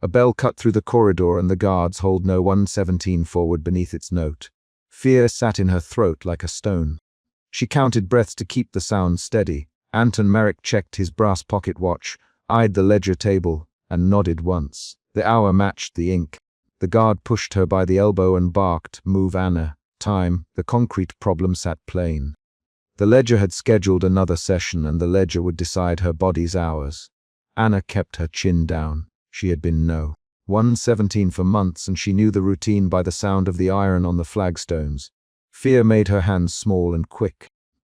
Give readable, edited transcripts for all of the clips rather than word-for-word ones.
A bell cut through the corridor and the guards hold no 117 forward beneath its note. Fear sat in her throat like a stone. She counted breaths to keep the sound steady. Anton Merrick checked his brass pocket watch, eyed the ledger table, and nodded once. The hour matched the ink. The guard pushed her by the elbow and barked, "Move, Anna." Time. The concrete problem sat plain. The ledger had scheduled another session, and the ledger would decide her body's hours. Anna kept her chin down. She had been 117 for months, and she knew the routine by the sound of the iron on the flagstones. Fear made her hands small and quick.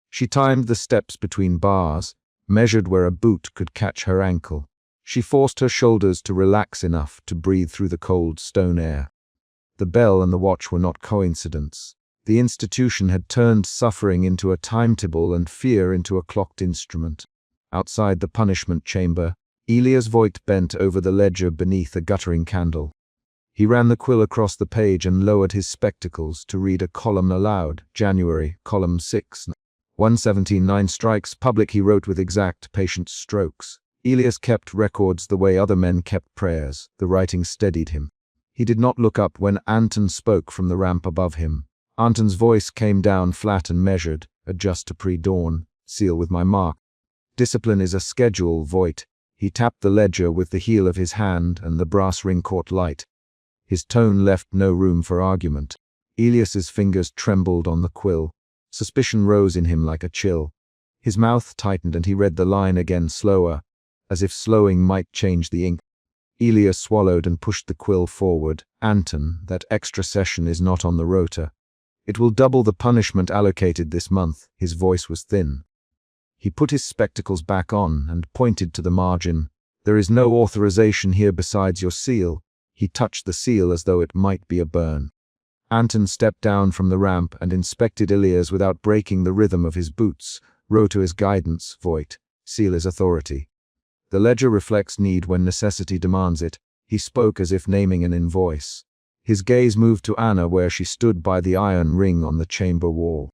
She timed the steps between bars, measured where a boot could catch her ankle. She forced her shoulders to relax enough to breathe through the cold stone air. The bell and the watch were not coincidence. The institution had turned suffering into a timetable and fear into a clocked instrument. Outside the punishment chamber, Elias Voigt bent over the ledger beneath a guttering candle. He ran the quill across the page and lowered his spectacles to read a column aloud. January, column 6. 117, 9 strikes, public. He wrote with exact, patient strokes. Elias kept records the way other men kept prayers. The writing steadied him. He did not look up when Anton spoke from the ramp above him. Anton's voice came down flat and measured. "Adjust to pre-dawn. Seal with my mark. Discipline is a schedule, Voigt." He tapped the ledger with the heel of his hand, and the brass ring caught light. His tone left no room for argument. Elias's fingers trembled on the quill. Suspicion rose in him like a chill. His mouth tightened and he read the line again slower, as if slowing might change the ink. Elias swallowed and pushed the quill forward. "Anton, that extra session is not on the rota. It will double the punishment allocated this month." His voice was thin. He put his spectacles back on and pointed to the margin. "There is no authorization here besides your seal." He touched the seal as though it might be a burn. Anton stepped down from the ramp and inspected Elias without breaking the rhythm of his boots. "Rota is guidance, Voigt. Seal is authority. The ledger reflects need when necessity demands it." He spoke as if naming an invoice. His gaze moved to Anna where she stood by the iron ring on the chamber wall.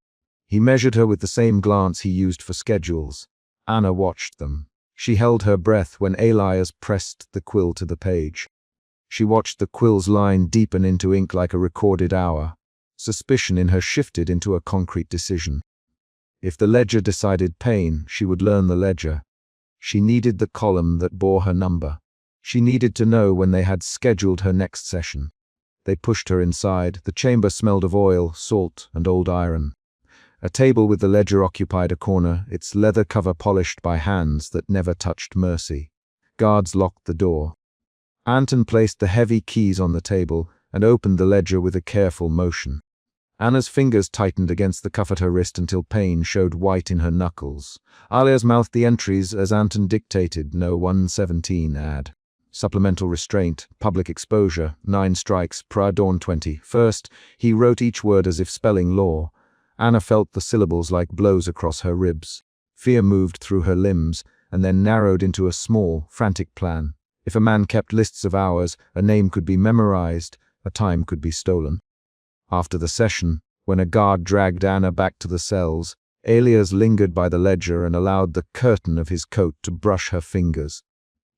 He measured her with the same glance he used for schedules. Anna watched them. She held her breath when Elias pressed the quill to the page. She watched the quill's line deepen into ink like a recorded hour. Suspicion in her shifted into a concrete decision. If the ledger decided pain, she would learn the ledger. She needed the column that bore her number. She needed to know when they had scheduled her next session. They pushed her inside. The chamber smelled of oil, salt, and old iron. A table with the ledger occupied a corner, its leather cover polished by hands that never touched mercy. Guards locked the door. Anton placed the heavy keys on the table and opened the ledger with a careful motion. Anna's fingers tightened against the cuff at her wrist until pain showed white in her knuckles. Elias mouthed the entries as Anton dictated. No 117 add. Supplemental restraint, public exposure, 9 strikes, prior dawn 20. First, he wrote each word as if spelling law. Anna felt the syllables like blows across her ribs. Fear moved through her limbs and then narrowed into a small, frantic plan. If a man kept lists of hours, a name could be memorized, a time could be stolen. After the session, when a guard dragged Anna back to the cells, Elias lingered by the ledger and allowed the curtain of his coat to brush her fingers.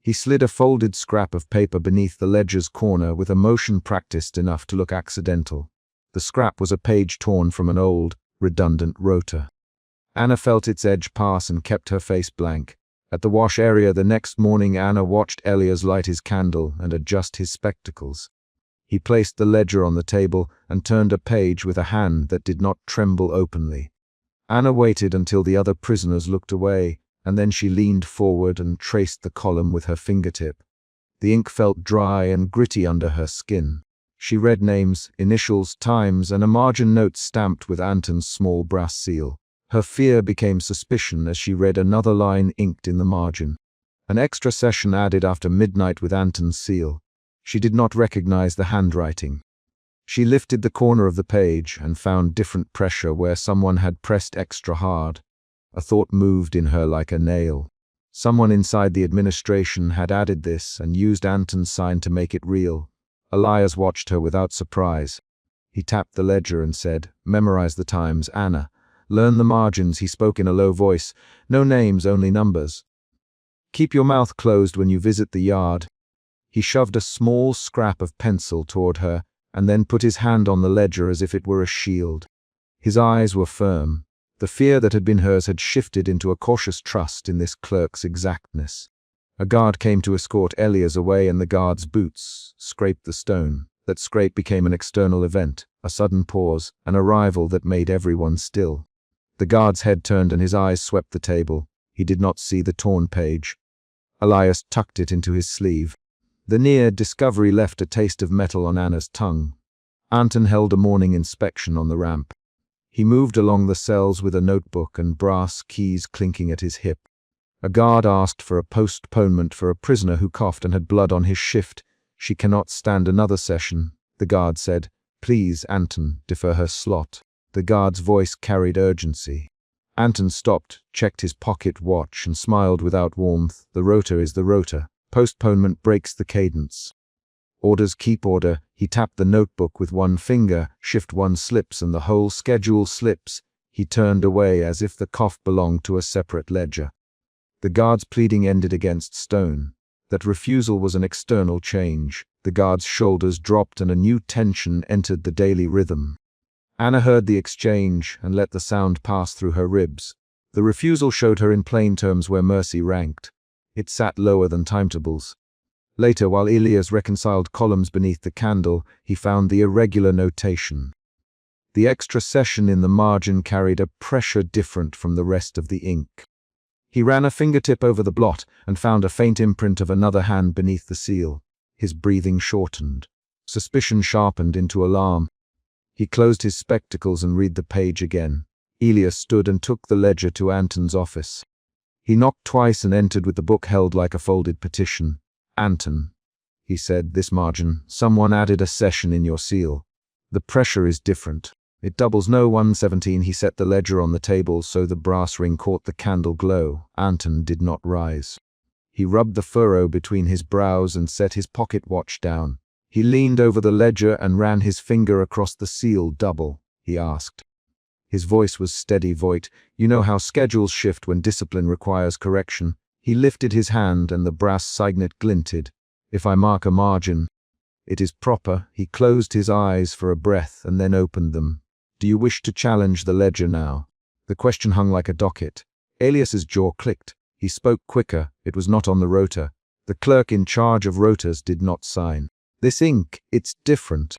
He slid a folded scrap of paper beneath the ledger's corner with a motion practiced enough to look accidental. The scrap was a page torn from an old, redundant rota. Anna felt its edge pass and kept her face blank. At the wash area the next morning, Anna watched Elias light his candle and adjust his spectacles. He placed the ledger on the table and turned a page with a hand that did not tremble openly. Anna waited until the other prisoners looked away, and then she leaned forward and traced the column with her fingertip. The ink felt dry and gritty under her skin. She read names, initials, times, and a margin note stamped with Anton's small brass seal. Her fear became suspicion as she read another line inked in the margin. An extra session added after midnight with Anton's seal. She did not recognize the handwriting. She lifted the corner of the page and found different pressure where someone had pressed extra hard. A thought moved in her like a nail. Someone inside the administration had added this and used Anton's sign to make it real. Elias watched her without surprise. He tapped the ledger and said, "Memorize the times, Anna. Learn the margins." He spoke in a low voice. "No names, only numbers. Keep your mouth closed when you visit the yard." He shoved a small scrap of pencil toward her and then put his hand on the ledger as if it were a shield. His eyes were firm. The fear that had been hers had shifted into a cautious trust in this clerk's exactness. A guard came to escort Elias away, and the guard's boots scraped the stone. That scrape became an external event, a sudden pause, an arrival that made everyone still. The guard's head turned and his eyes swept the table. He did not see the torn page. Elias tucked it into his sleeve. The near discovery left a taste of metal on Anna's tongue. Anton held a morning inspection on the ramp. He moved along the cells with a notebook and brass keys clinking at his hip. A guard asked for a postponement for a prisoner who coughed and had blood on his shift. "She cannot stand another session," the guard said. "Please, Anton, defer her slot." The guard's voice carried urgency. Anton stopped, checked his pocket watch, and smiled without warmth. "The rota is the rota. Postponement breaks the cadence. Orders keep order." He tapped the notebook with one finger. Shift one slips and the whole schedule slips. He turned away as if the cough belonged to a separate ledger. The guard's pleading ended against stone. That refusal was an external change. The guard's shoulders dropped and a new tension entered the daily rhythm. Anna heard the exchange and let the sound pass through her ribs. The refusal showed her in plain terms where mercy ranked. It sat lower than timetables. Later, while Elias reconciled columns beneath the candle, he found the irregular notation. The extra session in the margin carried a pressure different from the rest of the ink. He ran a fingertip over the blot and found a faint imprint of another hand beneath the seal. His breathing shortened. Suspicion sharpened into alarm. He closed his spectacles and read the page again. Elias stood and took the ledger to Anton's office. He knocked twice and entered with the book held like a folded petition. "Anton," he said, "this margin, someone added a session in your seal. The pressure is different. It doubles no 117. He set the ledger on the table so the brass ring caught the candle glow. Anton did not rise. He rubbed the furrow between his brows and set his pocket watch down. He leaned over the ledger and ran his finger across the seal. "Double?" he asked. His voice was steady. "Voigt, you know how schedules shift when discipline requires correction." He lifted his hand and the brass signet glinted. "If I mark a margin, it is proper." He closed his eyes for a breath and then opened them. "Do you wish to challenge the ledger now?" The question hung like a docket. Elias's jaw clicked. He spoke quicker. It was not on the rota. The clerk in charge of rotas did not sign. "This ink, it's different.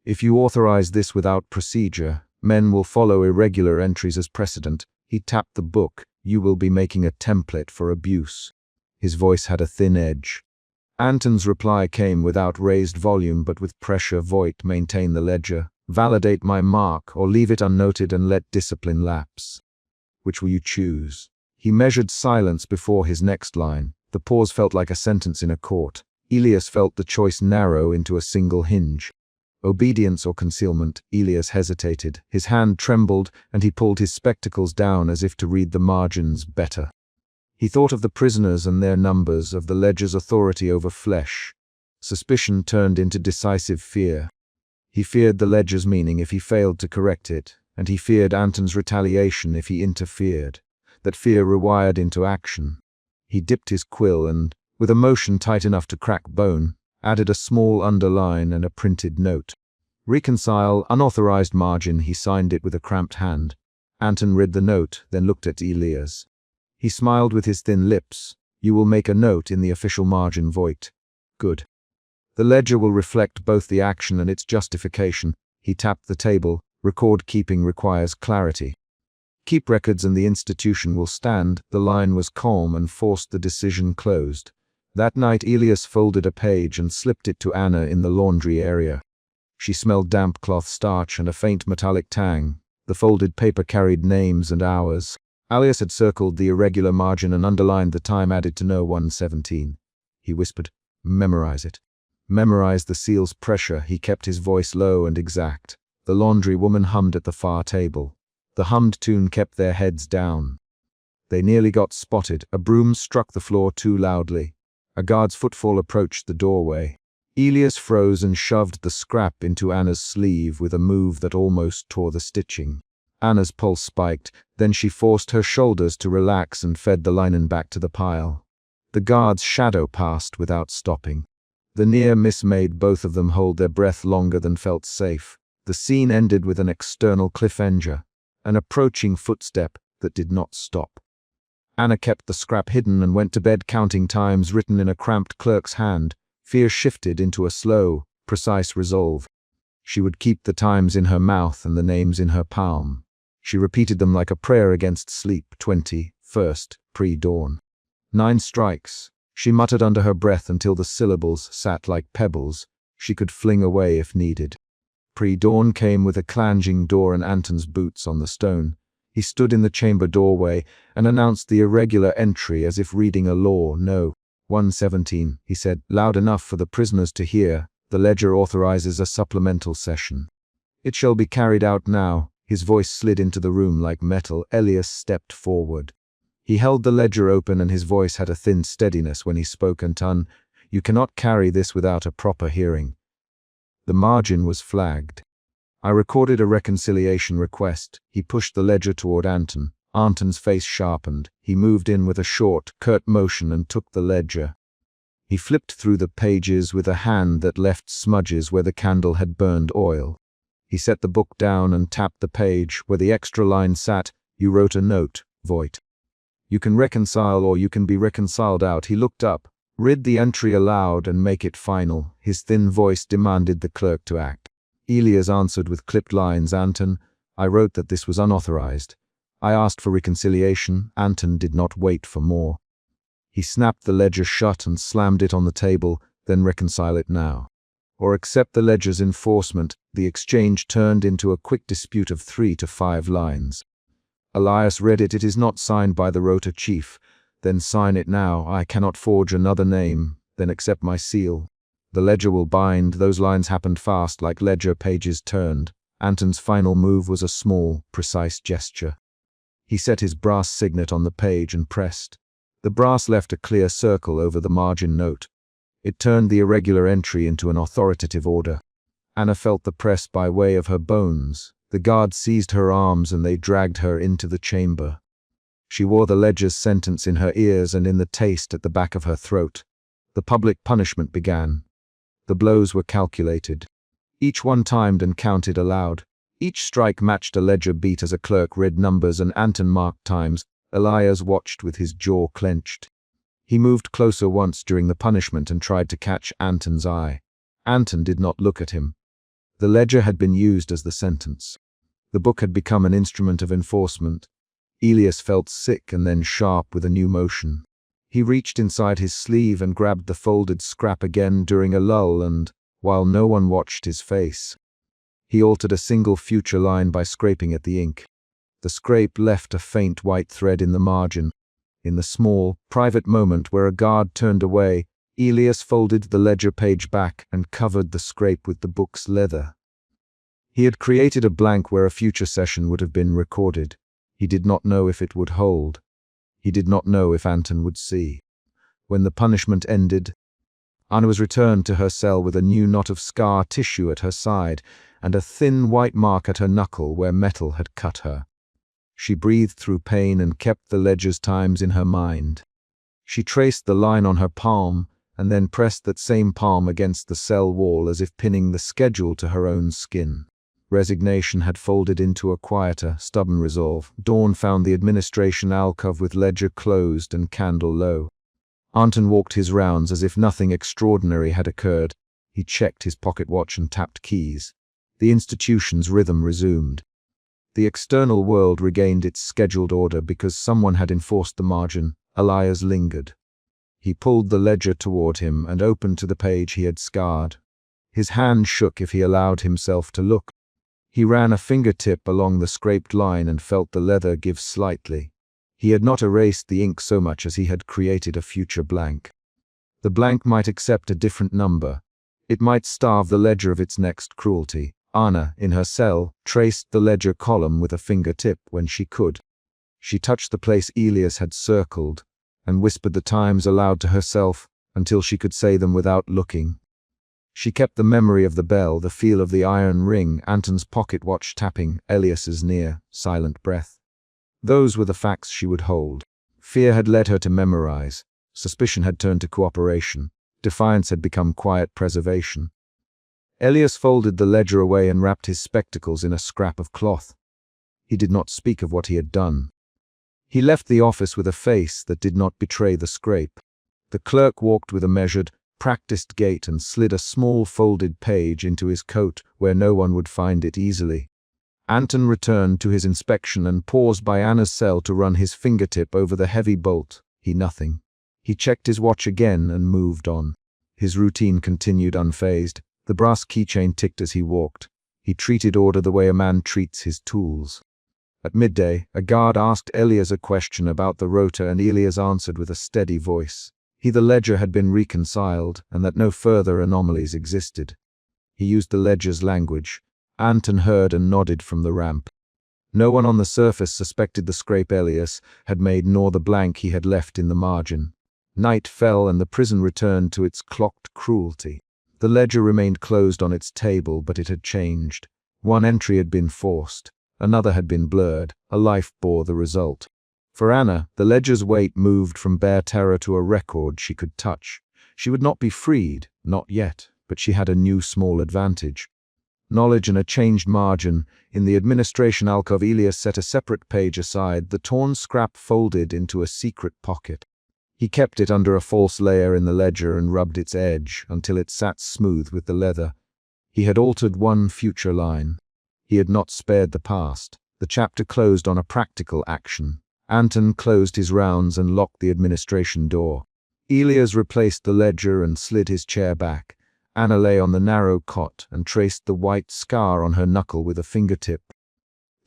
If you authorize this without procedure, men will follow irregular entries as precedent." He tapped the book. "You will be making a template for abuse." His voice had a thin edge. Anton's reply came without raised volume but with pressure. "Voigt, maintain the ledger. Validate my mark or leave it unnoted and let discipline lapse. Which will you choose?" He measured silence before his next line. The pause felt like a sentence in a court. Elias felt the choice narrow into a single hinge. Obedience or concealment? Elias hesitated. His hand trembled and he pulled his spectacles down as if to read the margins better. He thought of the prisoners and their numbers, of the ledger's authority over flesh. Suspicion turned into decisive fear. He feared the ledger's meaning if he failed to correct it, and he feared Anton's retaliation if he interfered. That fear rewired into action. He dipped his quill and, with a motion tight enough to crack bone, added a small underline and a printed note. "Reconcile, unauthorized margin." He signed it with a cramped hand. Anton read the note, then looked at Elias. He smiled with his thin lips. "You will make a note in the official margin, Voigt." "Good. The ledger will reflect both the action and its justification." He tapped the table. "Record keeping requires clarity. Keep records and the institution will stand." The line was calm and forced the decision closed. That night Elias folded a page and slipped it to Anna in the laundry area. She smelled damp cloth starch and a faint metallic tang. The folded paper carried names and hours. Elias had circled the irregular margin and underlined the time added to no 117. He whispered, "Memorize it. Memorize the seal's pressure." He kept his voice low and exact. The laundry woman hummed at the far table. The hummed tune kept their heads down. They nearly got spotted. A broom struck the floor too loudly. A guard's footfall approached the doorway. Elias froze and shoved the scrap into Anna's sleeve with a move that almost tore the stitching. Anna's pulse spiked, then she forced her shoulders to relax and fed the linen back to the pile. The guard's shadow passed without stopping. The near miss made both of them hold their breath longer than felt safe. The scene ended with an external cliffhanger, an approaching footstep that did not stop. Anna kept the scrap hidden and went to bed counting times written in a cramped clerk's hand. Fear shifted into a slow, precise resolve. She would keep the times in her mouth and the names in her palm. She repeated them like a prayer against sleep. 21st, pre-dawn. 9 strikes. She muttered under her breath until the syllables sat like pebbles she could fling away if needed. Pre-dawn came with a clanging door and Anton's boots on the stone. He stood in the chamber doorway and announced the irregular entry as if reading a law. No. 117, he said, loud enough for the prisoners to hear. The ledger authorizes a supplemental session. It shall be carried out now. His voice slid into the room like metal. Elias stepped forward. He held the ledger open and his voice had a thin steadiness when he spoke. Anton, you cannot carry this without a proper hearing. The margin was flagged. I recorded a reconciliation request. He pushed the ledger toward Anton. Anton's face sharpened. He moved in with a short, curt motion and took the ledger. He flipped through the pages with a hand that left smudges where the candle had burned oil. He set the book down and tapped the page where the extra line sat. You wrote a note, Voigt. You can reconcile or you can be reconciled out. He looked up, read the entry aloud and make it final. His thin voice demanded the clerk to act. Elias answered with clipped lines. Anton, I wrote that this was unauthorized. I asked for reconciliation. Anton did not wait for more. He snapped the ledger shut and slammed it on the table, then reconcile it now. Or accept the ledger's enforcement. The exchange turned into a quick dispute of 3 to 5 lines. Elias read it. It is not signed by the Rota chief. Then sign it now. I cannot forge another name. Then accept my seal. The ledger will bind. Those lines happened fast, like ledger pages turned. Anton's final move was a small, precise gesture. He set his brass signet on the page and pressed. The brass left a clear circle over the margin note. It turned the irregular entry into an authoritative order. Anna felt the press by way of her bones. The guard seized her arms and they dragged her into the chamber. She wore the ledger's sentence in her ears and in the taste at the back of her throat. The public punishment began. The blows were calculated. Each one timed and counted aloud. Each strike matched a ledger beat as a clerk read numbers and Anton marked times. Elias watched with his jaw clenched. He moved closer once during the punishment and tried to catch Anton's eye. Anton did not look at him. The ledger had been used as the sentence. The book had become an instrument of enforcement. Elias felt sick and then sharp with a new motion. He reached inside his sleeve and grabbed the folded scrap again during a lull and, while no one watched his face, he altered a single future line by scraping at the ink. The scrape left a faint white thread in the margin. In the small, private moment where a guard turned away, Elias folded the ledger page back and covered the scrape with the book's leather. He had created a blank where a future session would have been recorded. He did not know if it would hold. He did not know if Anton would see. When the punishment ended, Anna was returned to her cell with a new knot of scar tissue at her side and a thin white mark at her knuckle where metal had cut her. She breathed through pain and kept the ledger's times in her mind. She traced the line on her palm and then pressed that same palm against the cell wall as if pinning the schedule to her own skin. Resignation had folded into a quieter, stubborn resolve. Dawn found the administration alcove with ledger closed and candle low. Anton walked his rounds as if nothing extraordinary had occurred. He checked his pocket watch and tapped keys. The institution's rhythm resumed. The external world regained its scheduled order because someone had enforced the margin. Elias lingered. He pulled the ledger toward him and opened to the page he had scarred. His hand shook if he allowed himself to look. He ran a fingertip along the scraped line and felt the leather give slightly. He had not erased the ink so much as he had created a future blank. The blank might accept a different number. It might starve the ledger of its next cruelty. Anna, in her cell, traced the ledger column with a fingertip when she could. She touched the place Elias had circled and whispered the times aloud to herself until she could say them without looking. She kept the memory of the bell, the feel of the iron ring, Anton's pocket watch tapping, Elias's near, silent breath. Those were the facts she would hold. Fear had led her to memorize. Suspicion had turned to cooperation. Defiance had become quiet preservation. Elias folded the ledger away and wrapped his spectacles in a scrap of cloth. He did not speak of what he had done. He left the office with a face that did not betray the scrape. The clerk walked with a measured, practiced gait and slid a small folded page into his coat where no one would find it easily. Anton returned to his inspection and paused by Anna's cell to run his fingertip over the heavy bolt. Nothing. He checked his watch again and moved on. His routine continued unfazed. The brass keychain ticked as he walked. He treated order the way a man treats his tools. At midday, a guard asked Elias a question about the rota and Elias answered with a steady voice. The ledger had been reconciled and that no further anomalies existed. He used the ledger's language. Anton heard and nodded from the ramp. No one on the surface suspected the scrape Elias had made nor the blank he had left in the margin. Night fell and the prison returned to its clocked cruelty. The ledger remained closed on its table, but it had changed. One entry had been forced. Another had been blurred. A life bore the result. For Anna, the ledger's weight moved from bare terror to a record she could touch. She would not be freed, not yet, but she had a new small advantage. Knowledge and a changed margin. In the administration alcove, Elias set a separate page aside, the torn scrap folded into a secret pocket. He kept it under a false layer in the ledger and rubbed its edge until it sat smooth with the leather. He had altered one future line. He had not spared the past. The chapter closed on a practical action. Anton closed his rounds and locked the administration door. Elias replaced the ledger and slid his chair back. Anna lay on the narrow cot and traced the white scar on her knuckle with a fingertip.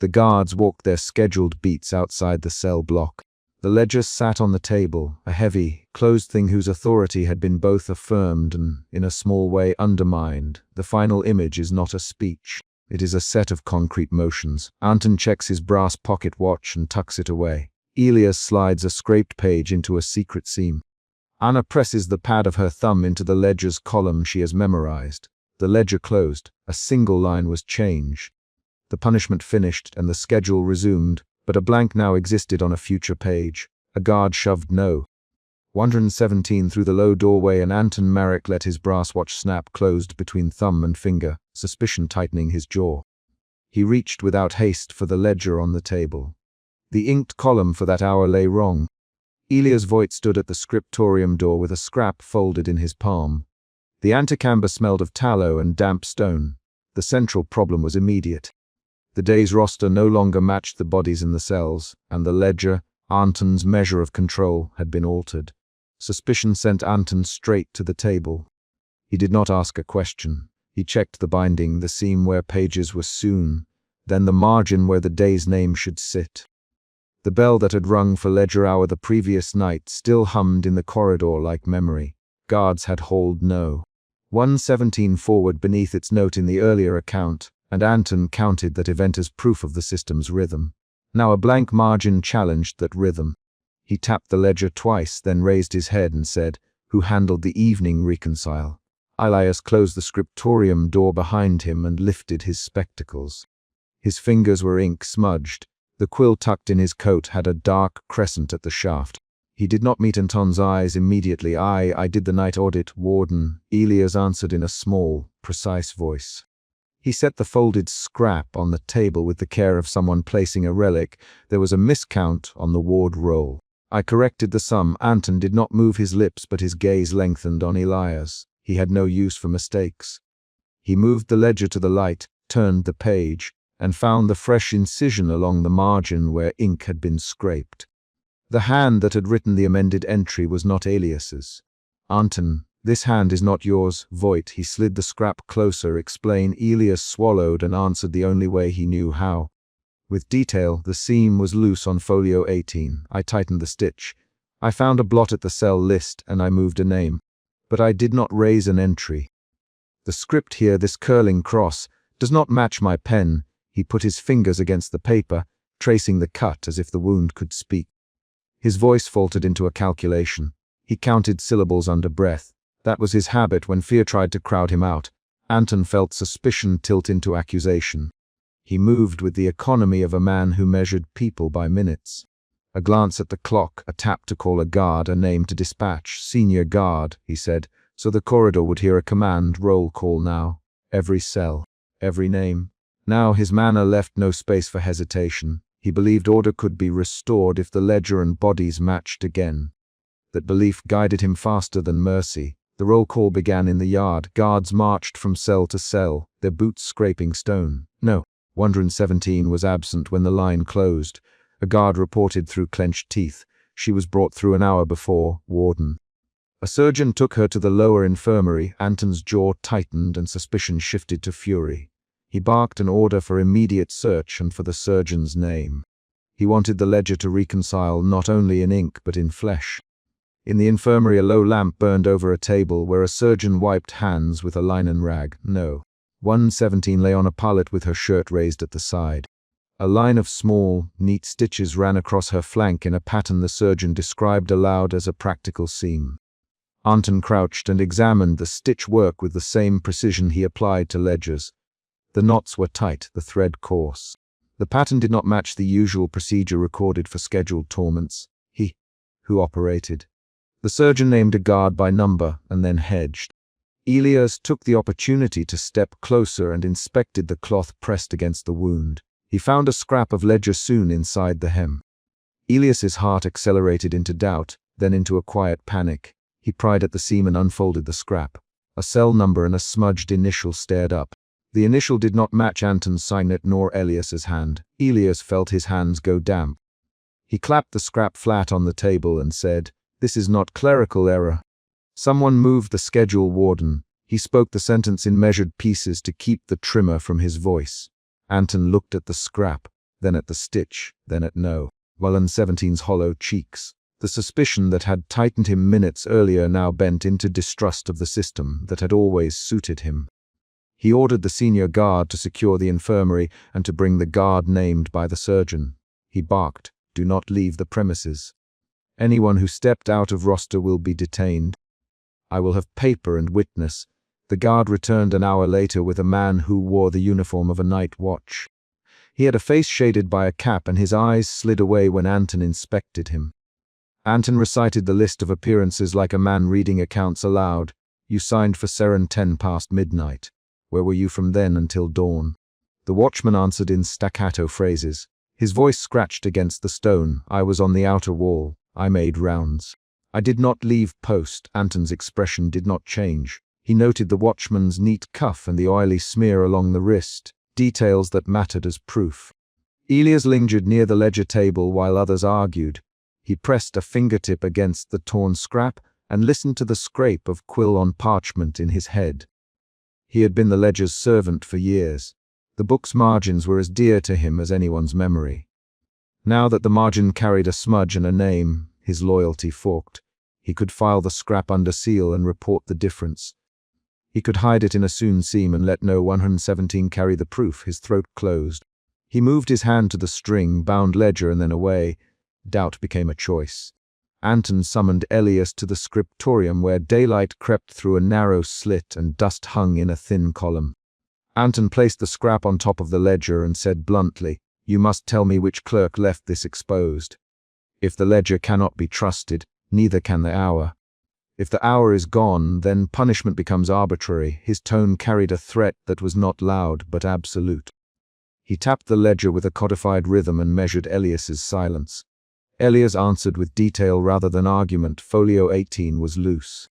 The guards walked their scheduled beats outside the cell block. The ledger sat on the table, a heavy, closed thing whose authority had been both affirmed and, in a small way, undermined. The final image is not a speech. It is a set of concrete motions. Anton checks his brass pocket watch and tucks it away. Elias slides a scraped page into a secret seam. Anna presses the pad of her thumb into the ledger's column she has memorized. The ledger closed. A single line was changed. The punishment finished and the schedule resumed, but a blank now existed on a future page. A guard shoved no. 117 through the low doorway and Anton Marek let his brass watch snap closed between thumb and finger, suspicion tightening his jaw. He reached without haste for the ledger on the table. The inked column for that hour lay wrong. Elias Voigt stood at the scriptorium door with a scrap folded in his palm. The antechamber smelled of tallow and damp stone. The central problem was immediate. The day's roster no longer matched the bodies in the cells, and the ledger, Anton's measure of control, had been altered. Suspicion sent Anton straight to the table. He did not ask a question. He checked the binding, the seam where pages were sewn, then the margin where the day's name should sit. The bell that had rung for ledger hour the previous night still hummed in the corridor like memory. Guards had hauled no. 117 forward beneath its note in the earlier account, and Anton counted that event as proof of the system's rhythm. Now a blank margin challenged that rhythm. He tapped the ledger twice, then raised his head and said, "Who handled the evening reconcile?" Elias closed the scriptorium door behind him and lifted his spectacles. His fingers were ink-smudged. The quill tucked in his coat had a dark crescent at the shaft. He did not meet Anton's eyes immediately. I did the night audit, Warden," Elias answered in a small, precise voice. He set the folded scrap on the table with the care of someone placing a relic. There was a miscount on the ward roll. I corrected the sum. Anton did not move his lips, but his gaze lengthened on Elias. He had no use for mistakes. He moved the ledger to the light, turned the page, and found the fresh incision along the margin where ink had been scraped. The hand that had written the amended entry was not Elias's. "Anton, this hand is not yours, Voigt." He slid the scrap closer. "Explain." Elias swallowed and answered the only way he knew how. With detail, the seam was loose on folio 18. I tightened the stitch. I found a blot at the cell list and I moved a name. But I did not raise an entry. The script here, this curling cross, does not match my pen. He put his fingers against the paper, tracing the cut as if the wound could speak. His voice faltered into a calculation. He counted syllables under breath. That was his habit when fear tried to crowd him out. Anton felt suspicion tilt into accusation. He moved with the economy of a man who measured people by minutes. A glance at the clock, a tap to call a guard, a name to dispatch. "Senior guard," he said, so the corridor would hear a command roll call now. Every cell, every name. Now his manner left no space for hesitation. He believed order could be restored if the ledger and bodies matched again. That belief guided him faster than mercy. The roll call began in the yard. Guards marched from cell to cell, their boots scraping stone. No, 117 was absent when the line closed. A guard reported through clenched teeth. She was brought through an hour before, warden. A surgeon took her to the lower infirmary. Anton's jaw tightened and suspicion shifted to fury. He barked an order for immediate search and for the surgeon's name. He wanted the ledger to reconcile not only in ink but in flesh. In the infirmary, a low lamp burned over a table where a surgeon wiped hands with a linen rag. No. 117 lay on a pallet with her shirt raised at the side. A line of small, neat stitches ran across her flank in a pattern the surgeon described aloud as a practical seam. Anton crouched and examined the stitch work with the same precision he applied to ledgers. The knots were tight, the thread coarse. The pattern did not match the usual procedure recorded for scheduled torments. Who operated? The surgeon named a guard by number and then hedged. Elias took the opportunity to step closer and inspected the cloth pressed against the wound. He found a scrap of ledger sewn inside the hem. Elias's heart accelerated into doubt, then into a quiet panic. He pried at the seam and unfolded the scrap. A cell number and a smudged initial stared up. The initial did not match Anton's signet nor Elias's hand. Elias felt his hands go damp. He clapped the scrap flat on the table and said, "This is not clerical error." Someone moved the schedule, warden. He spoke the sentence in measured pieces to keep the tremor from his voice. Anton looked at the scrap, then at the stitch, then at No. 117's hollow cheeks. The suspicion that had tightened him minutes earlier now bent into distrust of the system that had always suited him. He ordered the senior guard to secure the infirmary and to bring the guard named by the surgeon. He barked, "Do not leave the premises. Anyone who stepped out of roster will be detained. I will have paper and witness." The guard returned an hour later with a man who wore the uniform of a night watch. He had a face shaded by a cap and his eyes slid away when Anton inspected him. Anton recited the list of appearances like a man reading accounts aloud. "You signed for Seren 10 past midnight. Where were you from then until dawn?" The watchman answered in staccato phrases. His voice scratched against the stone. "I was on the outer wall. I made rounds. I did not leave post." Anton's expression did not change. He noted the watchman's neat cuff and the oily smear along the wrist, details that mattered as proof. Elias lingered near the ledger table while others argued. He pressed a fingertip against the torn scrap and listened to the scrape of quill on parchment in his head. He had been the ledger's servant for years. The book's margins were as dear to him as anyone's memory. Now that the margin carried a smudge and a name, his loyalty forked. He could file the scrap under seal and report the difference. He could hide it in a sewn seam and let No. 117 carry the proof. His throat closed. He moved his hand to the string, bound ledger and then away. Doubt became a choice. Anton summoned Elias to the scriptorium where daylight crept through a narrow slit and dust hung in a thin column. Anton placed the scrap on top of the ledger and said bluntly, "You must tell me which clerk left this exposed. If the ledger cannot be trusted, neither can the hour. If the hour is gone, then punishment becomes arbitrary." His tone carried a threat that was not loud but absolute. He tapped the ledger with a codified rhythm and measured Elias's silence. Elias answered with detail rather than argument. "Folio 18 was loose.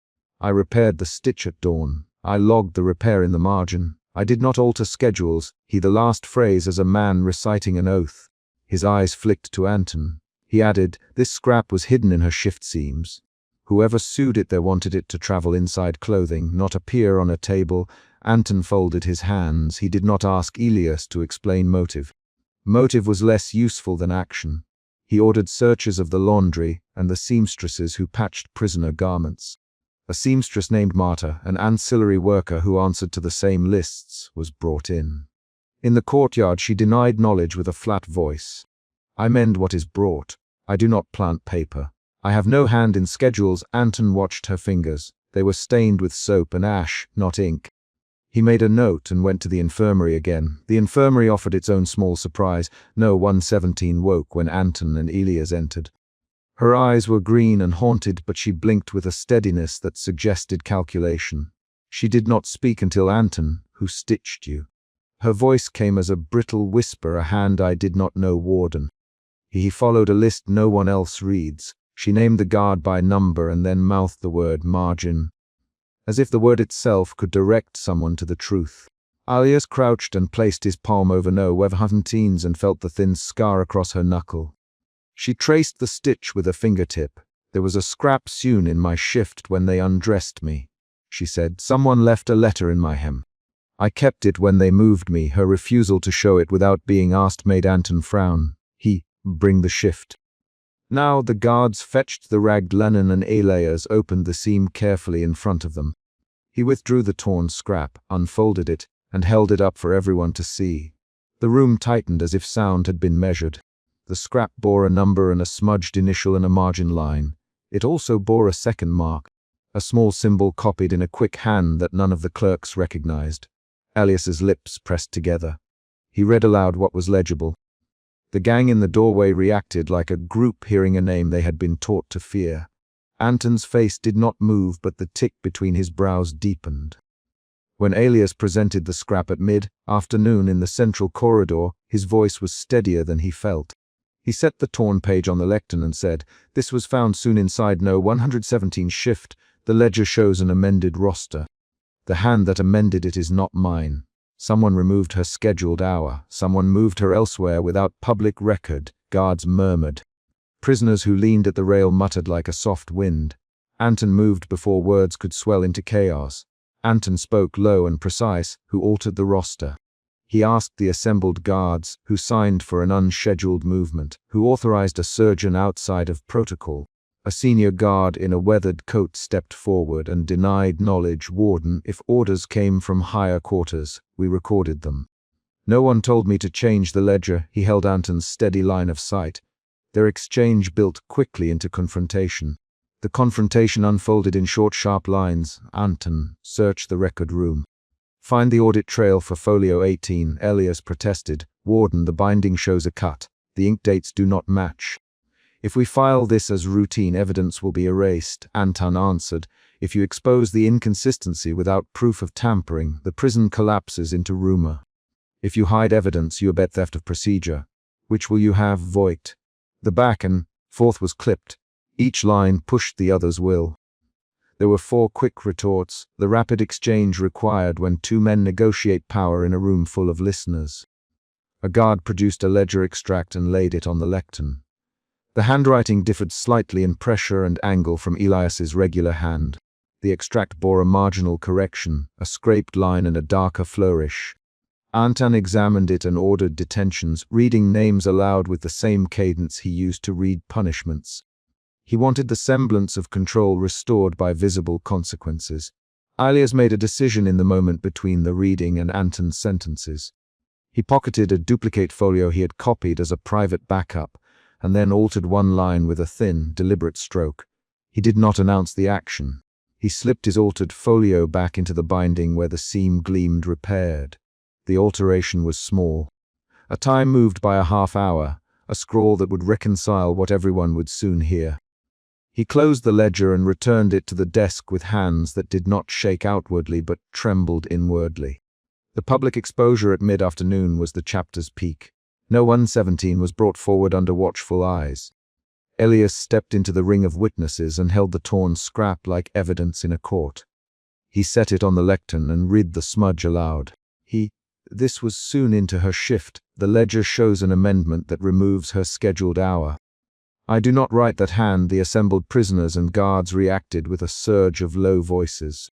I repaired the stitch at dawn. I logged the repair in the margin. I did not alter schedules." The last phrase as a man reciting an oath. His eyes flicked to Anton. He added, "This scrap was hidden in her shift seams. Whoever sewed it there wanted it to travel inside clothing, not appear on a table." Anton folded his hands. He did not ask Elias to explain motive. Motive was less useful than action. He ordered searches of the laundry and the seamstresses who patched prisoner garments. A seamstress named Marta, an ancillary worker who answered to the same lists, was brought in. In the courtyard she denied knowledge with a flat voice. "I mend what is brought. I do not plant paper. I have no hand in schedules." Anton watched her fingers. They were stained with soap and ash, not ink. He made a note and went to the infirmary again. The infirmary offered its own small surprise. No. 117 woke when Anton and Elias entered. Her eyes were green and haunted, but she blinked with a steadiness that suggested calculation. She did not speak until Anton, who stitched you. Her voice came as a brittle whisper, a hand I did not know, Warden. He followed a list no one else reads. She named the guard by number and then mouthed the word margin, as if the word itself could direct someone to the truth. Alias crouched and placed his palm over No. 17 and felt the thin scar across her knuckle. She traced the stitch with a fingertip. There was a scrap sewn in my shift when they undressed me, she said. Someone left a letter in my hem. I kept it when they moved me. Her refusal to show it without being asked made Anton frown. Bring the shift. Now the guards fetched the ragged linen and Elias opened the seam carefully in front of them. He withdrew the torn scrap, unfolded it, and held it up for everyone to see. The room tightened as if sound had been measured. The scrap bore a number and a smudged initial and a margin line. It also bore a second mark, a small symbol copied in a quick hand that none of the clerks recognized. Elias's lips pressed together. He read aloud what was legible. The gang in the doorway reacted like a group hearing a name they had been taught to fear. Anton's face did not move, but the tick between his brows deepened. When Elias presented the scrap at mid-afternoon in the central corridor, his voice was steadier than he felt. He set the torn page on the lectern and said, "This was found soon inside No. 117 shift. The ledger shows an amended roster. The hand that amended it is not mine. Someone removed her scheduled hour. Someone moved her elsewhere without public record." Guards murmured. Prisoners who leaned at the rail muttered like a soft wind. Anton moved before words could swell into chaos. Anton spoke low and precise, who altered the roster. He asked the assembled guards, who signed for an unscheduled movement, who authorized a surgeon outside of protocol. A senior guard in a weathered coat stepped forward and denied knowledge. "Warden, if orders came from higher quarters, we recorded them. No one told me to change the ledger." He held Anton's steady line of sight. Their exchange built quickly into confrontation. The confrontation unfolded in short, sharp lines. "Anton, search the record room. Find the audit trail for folio 18. Elias protested. "Warden, the binding shows a cut. The ink dates do not match. If we file this as routine, evidence will be erased." Anton answered, "If you expose the inconsistency without proof of tampering, the prison collapses into rumor. If you hide evidence, you abet theft of procedure. Which will you have, Voigt?" The back and forth was clipped. Each line pushed the other's will. There were 4 quick retorts, the rapid exchange required when 2 men negotiate power in a room full of listeners. A guard produced a ledger extract and laid it on the lectern. The handwriting differed slightly in pressure and angle from Elias's regular hand. The extract bore a marginal correction, a scraped line and a darker flourish. Anton examined it and ordered detentions, reading names aloud with the same cadence he used to read punishments. He wanted the semblance of control restored by visible consequences. Elias made a decision in the moment between the reading and Anton's sentences. He pocketed a duplicate folio he had copied as a private backup, and then altered one line with a thin, deliberate stroke. He did not announce the action. He slipped his altered folio back into the binding where the seam gleamed repaired. The alteration was small. A time moved by a half hour, a scrawl that would reconcile what everyone would soon hear. He closed the ledger and returned it to the desk with hands that did not shake outwardly but trembled inwardly. The public exposure at mid-afternoon was the chapter's peak. No 117 was brought forward under watchful eyes. Elias stepped into the ring of witnesses and held the torn scrap like evidence in a court. He set it on the lectern and read the smudge aloud. This was soon into her shift. The ledger shows an amendment that removes her scheduled hour. I do not write that hand. The assembled prisoners and guards reacted with a surge of low voices.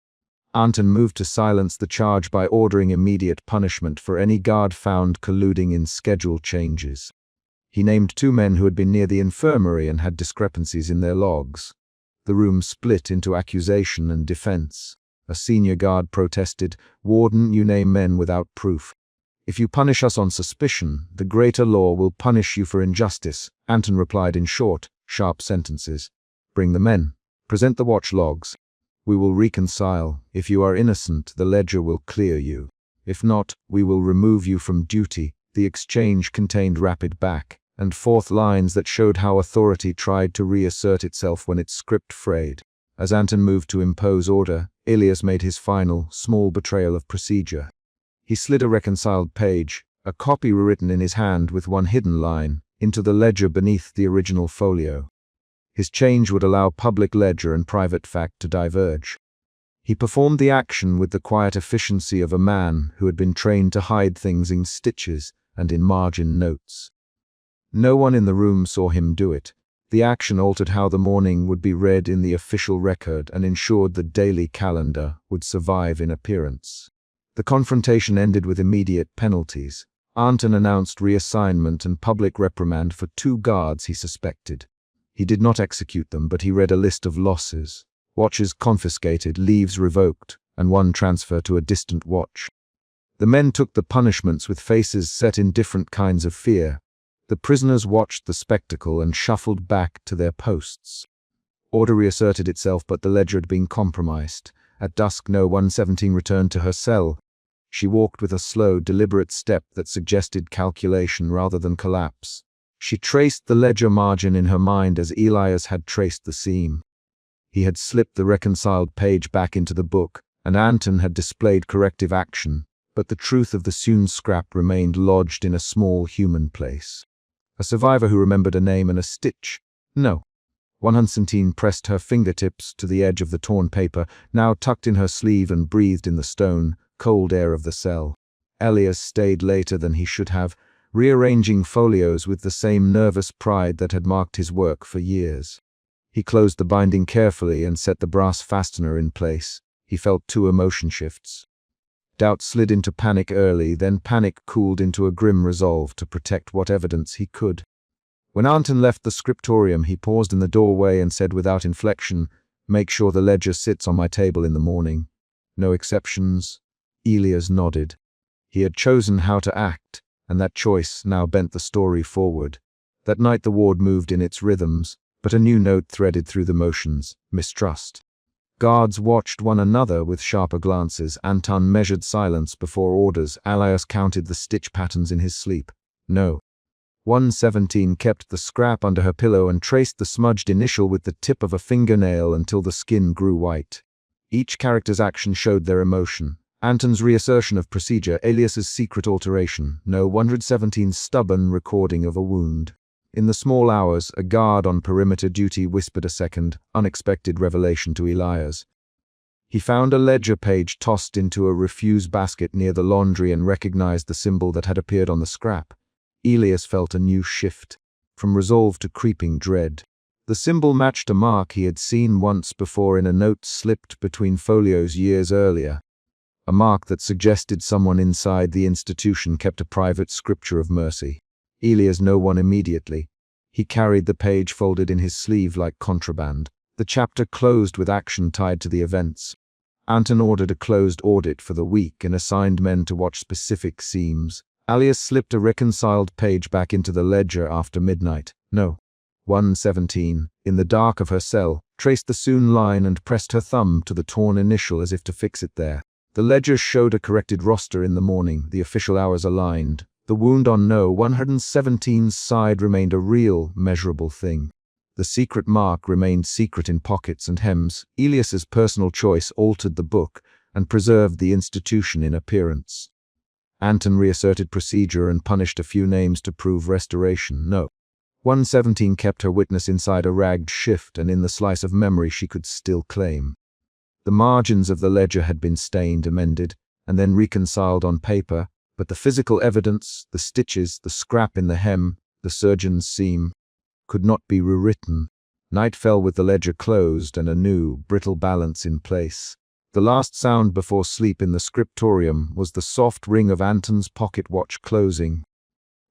Anton moved to silence the charge by ordering immediate punishment for any guard found colluding in schedule changes. He named 2 men who had been near the infirmary and had discrepancies in their logs. The room split into accusation and defense. A senior guard protested, "Warden, you name men without proof. If you punish us on suspicion, the greater law will punish you for injustice." Anton replied in short, sharp sentences. "Bring the men. Present the watch logs. We will reconcile. If you are innocent, the ledger will clear you. If not, we will remove you from duty." The exchange contained rapid back and fourth lines that showed how authority tried to reassert itself when its script frayed. As Anton moved to impose order, Elias made his final, small betrayal of procedure. He slid a reconciled page, a copy rewritten in his hand with one hidden line, into the ledger beneath the original folio. His change would allow public ledger and private fact to diverge. He performed the action with the quiet efficiency of a man who had been trained to hide things in stitches and in margin notes. No one in the room saw him do it. The action altered how the morning would be read in the official record and ensured the daily calendar would survive in appearance. The confrontation ended with immediate penalties. Anton announced reassignment and public reprimand for 2 guards he suspected. He did not execute them, but he read a list of losses: watches confiscated, leaves revoked, and 1 transfer to a distant watch. The men took the punishments with faces set in different kinds of fear. The prisoners watched the spectacle and shuffled back to their posts. Order reasserted itself, but the ledger had been compromised. At dusk, No. 117 returned to her cell. She walked with a slow, deliberate step that suggested calculation rather than collapse. She traced the ledger margin in her mind as Elias had traced the seam. He had slipped the reconciled page back into the book, and Anton had displayed corrective action, but the truth of the sewn scrap remained lodged in a small human place. A survivor who remembered a name and a stitch. No. 117 pressed her fingertips to the edge of the torn paper, now tucked in her sleeve, and breathed in the stone, cold air of the cell. Elias stayed later than he should have, rearranging folios with the same nervous pride that had marked his work for years. He closed the binding carefully and set the brass fastener in place. He felt 2 emotion shifts. Doubt slid into panic early, then panic cooled into a grim resolve to protect what evidence he could. When Anton left the scriptorium, he paused in the doorway and said without inflection, "Make sure the ledger sits on my table in the morning. No exceptions." Elias nodded. He had chosen how to act, and that choice now bent the story forward. That night the ward moved in its rhythms, but a new note threaded through the motions: mistrust. Guards watched one another with sharper glances. Anton measured silence before orders. Elias counted the stitch patterns in his sleep. No. 117 kept the scrap under her pillow and traced the smudged initial with the tip of a fingernail until the skin grew white. Each character's action showed their emotion. Anton's reassertion of procedure, Elias's secret alteration, No. 117's stubborn recording of a wound. In the small hours, a guard on perimeter duty whispered a second, unexpected revelation to Elias. He found a ledger page tossed into a refuse basket near the laundry and recognized the symbol that had appeared on the scrap. Elias felt a new shift, from resolve to creeping dread. The symbol matched a mark he had seen once before in a note slipped between folios years earlier. A mark that suggested someone inside the institution kept a private scripture of mercy. Elias knew one immediately. He carried the page folded in his sleeve like contraband. The chapter closed with action tied to the events. Anton ordered a closed audit for the week and assigned men to watch specific seams. Elias slipped a reconciled page back into the ledger after midnight. No. 117, in the dark of her cell, traced the sewn line and pressed her thumb to the torn initial as if to fix it there. The ledger showed a corrected roster in the morning, the official hours aligned. The wound on No. 117's side remained a real, measurable thing. The secret mark remained secret in pockets and hems. Elias's personal choice altered the book and preserved the institution in appearance. Anton reasserted procedure and punished a few names to prove restoration. No. 117 kept her witness inside a ragged shift, and in the slice of memory she could still claim. The margins of the ledger had been stained, amended, and then reconciled on paper, but the physical evidence, the stitches, the scrap in the hem, the surgeon's seam, could not be rewritten. Night fell with the ledger closed and a new, brittle balance in place. The last sound before sleep in the scriptorium was the soft ring of Anton's pocket watch closing.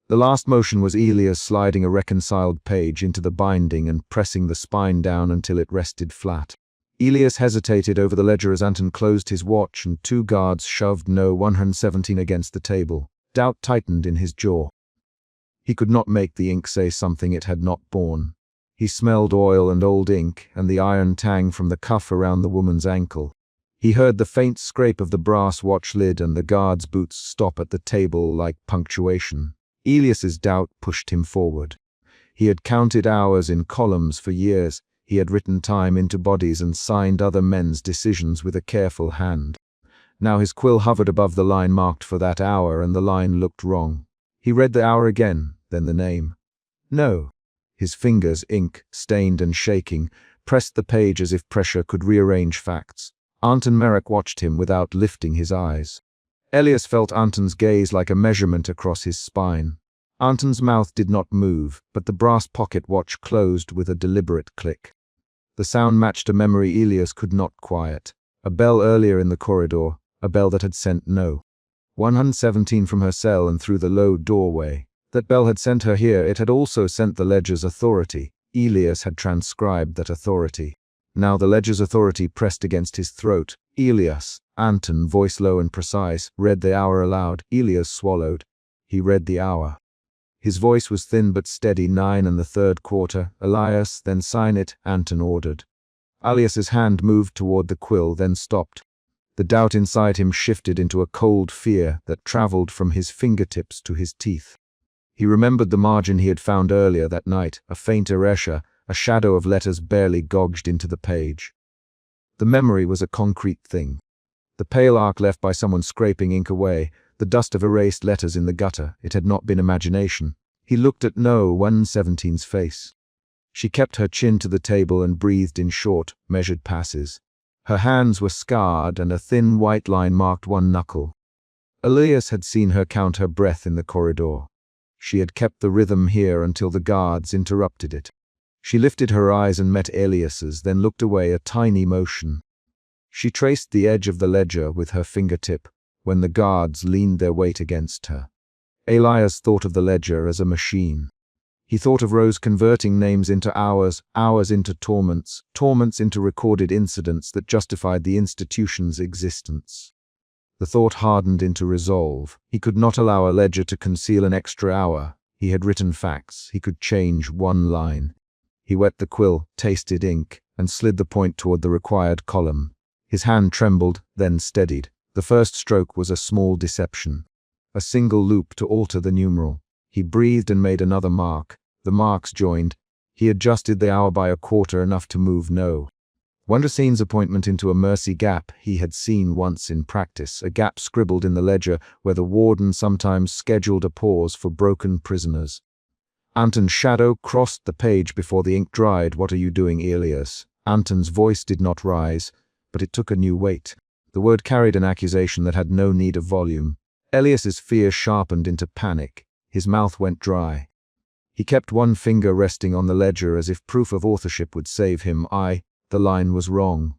The last motion was Elias sliding a reconciled page into the binding and pressing the spine down until it rested flat. Elias hesitated over the ledger as Anton closed his watch, and 2 guards shoved No. 117 against the table. Doubt tightened in his jaw. He could not make the ink say something it had not borne. He smelled oil and old ink, and the iron tang from the cuff around the woman's ankle. He heard the faint scrape of the brass watch lid and the guard's boots stop at the table like punctuation. Elias's doubt pushed him forward. He had counted hours in columns for years. He had written time into bodies and signed other men's decisions with a careful hand. Now his quill hovered above the line marked for that hour, and the line looked wrong. He read the hour again, then the name. No. His fingers, ink, stained and shaking, pressed the page as if pressure could rearrange facts. Anton Merrick watched him without lifting his eyes. Elias felt Anton's gaze like a measurement across his spine. Anton's mouth did not move, but the brass pocket watch closed with a deliberate click. The sound matched a memory Elias could not quiet. A bell earlier in the corridor, a bell that had sent no. 117 from her cell and through the low doorway. That bell had sent her here. It had also sent the ledger's authority. Elias had transcribed that authority. Now the ledger's authority pressed against his throat. Elias, Anton, voice low and precise, read the hour aloud. Elias swallowed. He read the hour. His voice was thin but steady. 9 and the 3rd quarter. Elias, then sign it, Anton ordered. Elias's hand moved toward the quill, then stopped. The doubt inside him shifted into a cold fear that traveled from his fingertips to his teeth. He remembered the margin he had found earlier that night, a faint erasure, a shadow of letters barely gouged into the page. The memory was a concrete thing. The pale arc left by someone scraping ink away, the dust of erased letters in the gutter. It had not been imagination. He looked at No. 117's face. She kept her chin to the table and breathed in short, measured passes. Her hands were scarred and a thin white line marked one knuckle. Elias had seen her count her breath in the corridor. She had kept the rhythm here until the guards interrupted it. She lifted her eyes and met Elias's, then looked away, a tiny motion. She traced the edge of the ledger with her fingertip when the guards leaned their weight against her. Elias thought of the ledger as a machine. He thought of Rose converting names into hours, hours into torments, torments into recorded incidents that justified the institution's existence. The thought hardened into resolve. He could not allow a ledger to conceal an extra hour. He had written facts. He could change one line. He wet the quill, tasted ink, and slid the point toward the required column. His hand trembled, then steadied. The first stroke was a small deception. A single loop to alter the numeral. He breathed and made another mark. The marks joined. He adjusted the hour by a quarter, enough to move No. Wonderstein's appointment into a mercy gap he had seen once in practice, a gap scribbled in the ledger where the warden sometimes scheduled a pause for broken prisoners. Anton's shadow crossed the page before the ink dried. What are you doing, Elias? Anton's voice did not rise, but it took a new weight. The word carried an accusation that had no need of volume. Elias's fear sharpened into panic. His mouth went dry. He kept one finger resting on the ledger as if proof of authorship would save him. The line was wrong.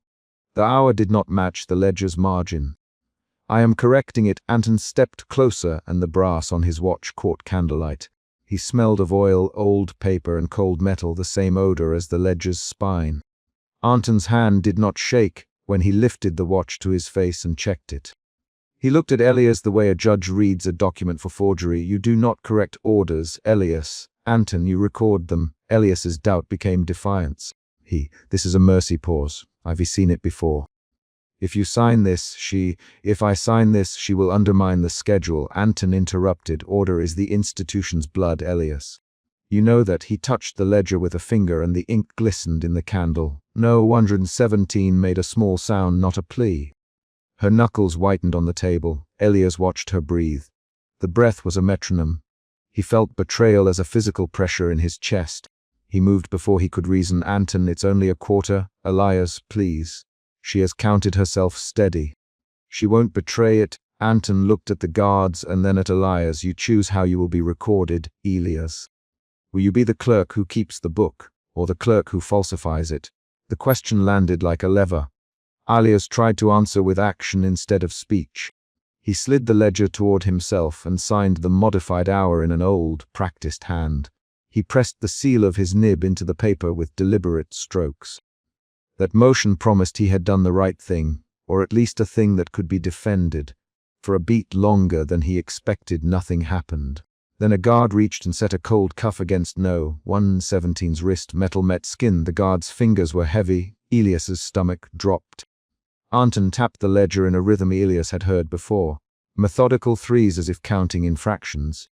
The hour did not match the ledger's margin. I am correcting it. Anton stepped closer and the brass on his watch caught candlelight. He smelled of oil, old paper and cold metal, the same odor as the ledger's spine. Anton's hand did not shake when he lifted the watch to his face and checked it. He looked at Elias the way a judge reads a document for forgery. You do not correct orders, Elias. Anton, you record them. Elias's doubt became defiance. This is a mercy pause. I've seen it before. If I sign this, she will undermine the schedule. Anton interrupted. Order is the institution's blood, Elias. You know that. He touched the ledger with a finger and the ink glistened in the candle. No. 117 made a small sound, not a plea. Her knuckles whitened on the table. Elias watched her breathe. The breath was a metronome. He felt betrayal as a physical pressure in his chest. He moved before he could reason. Anton, it's only a quarter. Elias, please. She has counted herself steady. She won't betray it. Anton looked at the guards and then at Elias. You choose how you will be recorded, Elias. Will you be the clerk who keeps the book, or the clerk who falsifies it? The question landed like a lever. Elias tried to answer with action instead of speech. He slid the ledger toward himself and signed the modified hour in an old, practiced hand. He pressed the seal of his nib into the paper with deliberate strokes. That motion promised he had done the right thing, or at least a thing that could be defended. For a beat longer than he expected, nothing happened. Then a guard reached and set a cold cuff against No. 117's wrist. Metal met skin. The guard's fingers were heavy. Elias's stomach dropped. Anton tapped the ledger in a rhythm Elias had heard before. Methodical threes as if counting in fractions.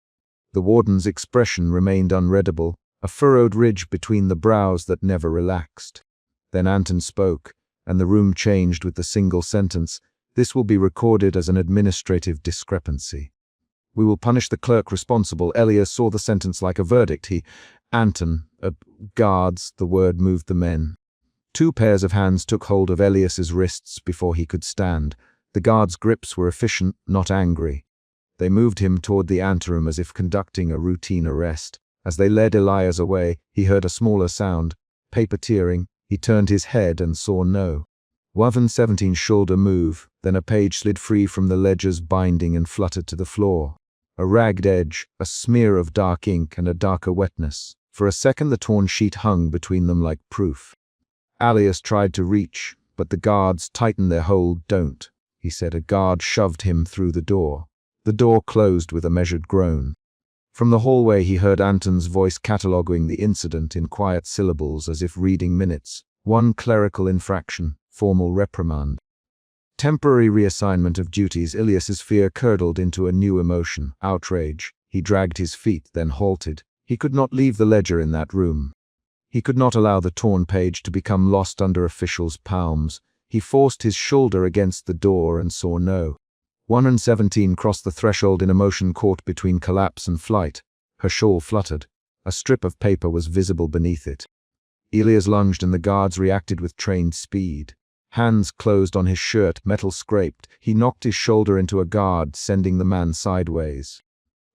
The warden's expression remained unreadable. a furrowed ridge between the brows that never relaxed. Then Anton spoke, and the room changed with the single sentence, "This will be recorded as an administrative discrepancy. We will punish the clerk responsible." Elias saw the sentence like a verdict. Anton, guards, the word moved the men. 2 pairs of hands took hold of Elias's wrists before he could stand. The guards' grips were efficient, not angry. They moved him toward the anteroom as if conducting a routine arrest. As they led Elias away, he heard a smaller sound, paper tearing. He turned his head and saw no. 117's shoulder move, then a page slid free from the ledger's binding and fluttered to the floor. A ragged edge, a smear of dark ink and a darker wetness. For a second the torn sheet hung between them like proof. Elias tried to reach, but the guards tightened their hold. "Don't," he said. A guard shoved him through the door. The door closed with a measured groan. From the hallway he heard Anton's voice cataloguing the incident in quiet syllables as if reading minutes. 1 clerical infraction, formal reprimand. Temporary reassignment of duties. Elias's fear curdled into a new emotion, outrage. He dragged his feet, then halted. He could not leave the ledger in that room. He could not allow the torn page to become lost under officials' palms. He forced his shoulder against the door and saw no. 117 crossed the threshold in a motion caught between collapse and flight. Her shawl fluttered. A strip of paper was visible beneath it. Elias lunged and the guards reacted with trained speed. Hands closed on his shirt, metal scraped. He knocked his shoulder into a guard, sending the man sideways.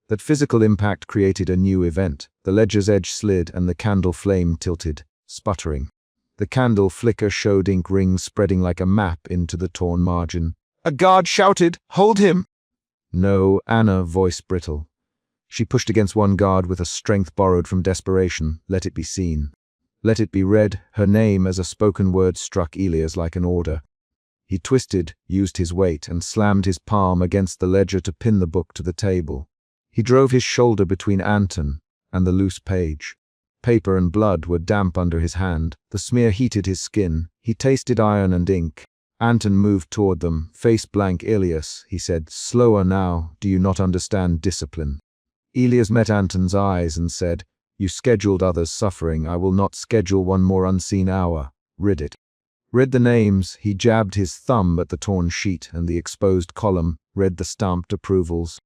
That physical impact created a new event. The ledger's edge slid and the candle flame tilted, sputtering. The candle flicker showed ink rings spreading like a map into the torn margin. A guard shouted, "Hold him!" "No," Anna, voice brittle. She pushed against one guard with a strength borrowed from desperation. "Let it be seen. Let it be read." Her name as a spoken word struck Elias like an order. He twisted, used his weight, and slammed his palm against the ledger to pin the book to the table. He drove his shoulder between Anton and the loose page. Paper and blood were damp under his hand. The smear heated his skin. He tasted iron and ink. Anton moved toward them, face blank. "Elias," he said, "slower now. Do you not understand discipline?" Elias met Anton's eyes and said, "You scheduled others' suffering. I will not schedule one more unseen hour. Read it." Read the names. He jabbed his thumb at the torn sheet and the exposed column, read the stamped approvals.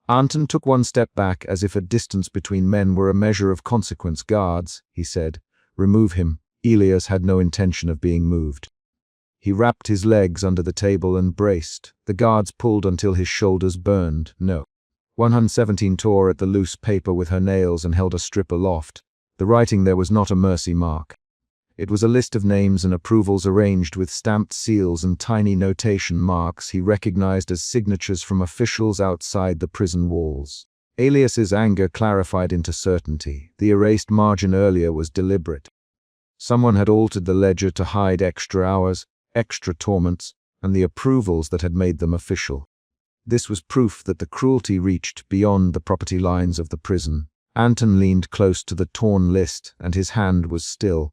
Anton took one step back as if a distance between men were a measure of consequence. "Guards," he said, "remove him." Elias had no intention of being moved. He wrapped his legs under the table and braced. The guards pulled until his shoulders burned. "No." 117 tore at the loose paper with her nails and held a strip aloft. The writing there was not a mercy mark. It was a list of names and approvals arranged with stamped seals and tiny notation marks he recognized as signatures from officials outside the prison walls. Elias's anger clarified into certainty. The erased margin earlier was deliberate. Someone had altered the ledger to hide extra hours, extra torments, and the approvals that had made them official. This was proof that the cruelty reached beyond the property lines of the prison. Anton leaned close to the torn list, and his hand was still.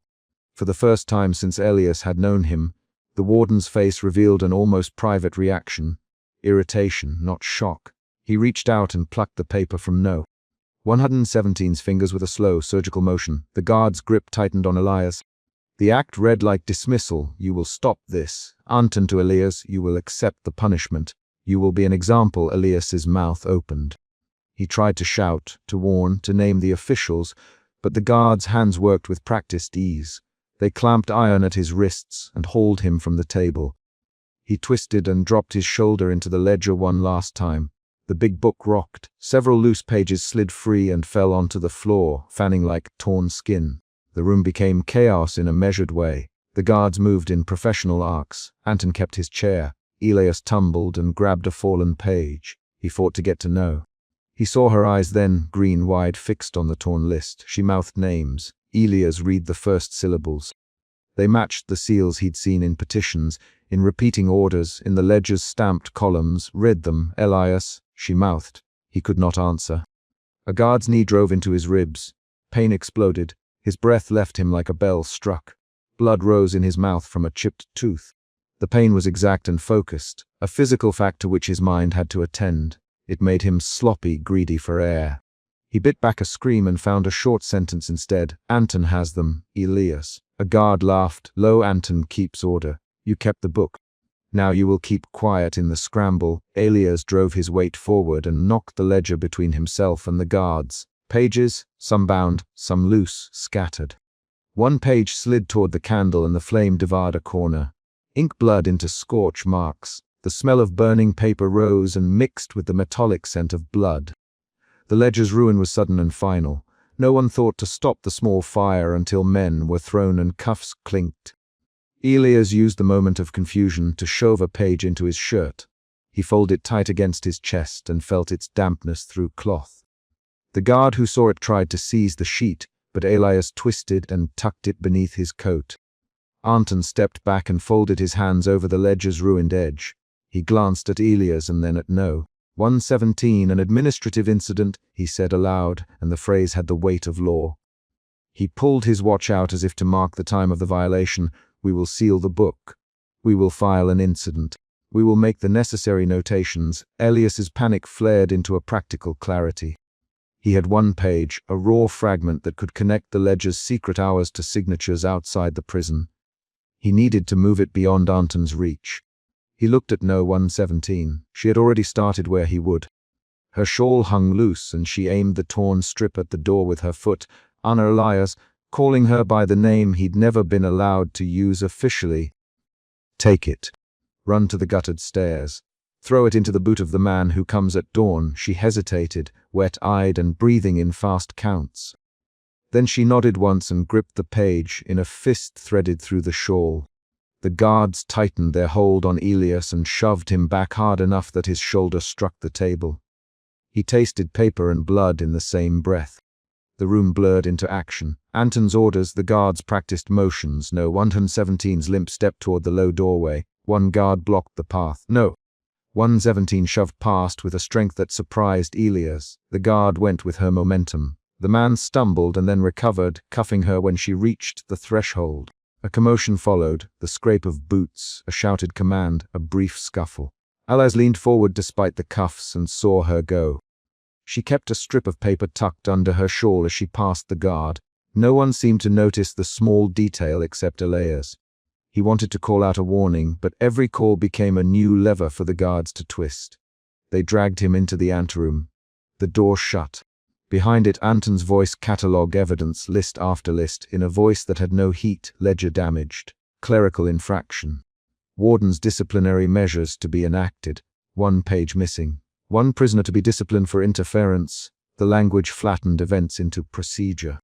For the first time since Elias had known him, the warden's face revealed an almost private reaction. Irritation, not shock. He reached out and plucked the paper from No. 117's fingers with a slow, surgical motion. The guard's grip tightened on Elias. The act read like dismissal. "You will stop this." Anton to Elias, "You will accept the punishment. You will be an example." Elias's mouth opened. He tried to shout, to warn, to name the officials, but the guard's hands worked with practiced ease. They clamped iron at his wrists and hauled him from the table. He twisted and dropped his shoulder into the ledger one last time. The big book rocked. Several loose pages slid free and fell onto the floor, fanning like torn skin. The room became chaos in a measured way. The guards moved in professional arcs. Anton kept his chair. Elias tumbled and grabbed a fallen page. He fought to get to No. He saw her eyes then, green wide, fixed on the torn list. She mouthed names. Elias read the first syllables. They matched the seals he'd seen in petitions, in repeating orders, in the ledger's stamped columns. Read them. "Elias," she mouthed. He could not answer. A guard's knee drove into his ribs. Pain exploded. His breath left him like a bell struck. Blood rose in his mouth from a chipped tooth. The pain was exact and focused, a physical fact to which his mind had to attend. It made him sloppy, greedy for air. He bit back a scream and found a short sentence instead. "Anton has them, Elias." A guard laughed. "Lo, Anton keeps order. You kept the book. Now you will keep quiet in the scramble." Elias drove his weight forward and knocked the ledger between himself and the guards. Pages, some bound, some loose, scattered. One page slid toward the candle and the flame devoured a corner. Ink blurred into scorch marks. The smell of burning paper rose and mixed with the metallic scent of blood. The ledger's ruin was sudden and final. No one thought to stop the small fire until men were thrown and cuffs clinked. Elias used the moment of confusion to shove a page into his shirt. He folded it tight against his chest and felt its dampness through cloth. The guard who saw it tried to seize the sheet, but Elias twisted and tucked it beneath his coat. Anton stepped back and folded his hands over the ledger's ruined edge. He glanced at Elias and then at No. 117, an administrative incident, he said aloud, and the phrase had the weight of law. He pulled his watch out as if to mark the time of the violation. "We will seal the book. We will file an incident. We will make the necessary notations." Elias's panic flared into a practical clarity. He had one page, a raw fragment that could connect the ledger's secret hours to signatures outside the prison. He needed to move it beyond Anton's reach. He looked at No. 117. She had already started where he would. Her shawl hung loose, and she aimed the torn strip at the door with her foot. Anna Elias, calling her by the name he'd never been allowed to use officially. "Take it. Run to the guttered stairs. Throw it into the boot of the man who comes at dawn." She hesitated, wet-eyed and breathing in fast counts. Then she nodded once and gripped the page in a fist threaded through the shawl. The guards tightened their hold on Elias and shoved him back hard enough that his shoulder struck the table. He tasted paper and blood in the same breath. The room blurred into action. Anton's orders, the guards practiced motions. No. 117's limp stepped toward the low doorway. One guard blocked the path. No. 117 shoved past with a strength that surprised Elias. The guard went with her momentum. The man stumbled and then recovered, cuffing her when she reached the threshold. A commotion followed, the scrape of boots, a shouted command, a brief scuffle. Elias leaned forward despite the cuffs and saw her go. She kept a strip of paper tucked under her shawl as she passed the guard. No one seemed to notice the small detail except Elias. He wanted to call out a warning, but every call became a new lever for the guards to twist. They dragged him into the anteroom. The door shut. Behind it, Anton's voice catalogued evidence, list after list, in a voice that had no heat. Ledger damaged. Clerical infraction. Warden's disciplinary measures to be enacted. One page missing. One prisoner to be disciplined for interference. The language flattened events into procedure.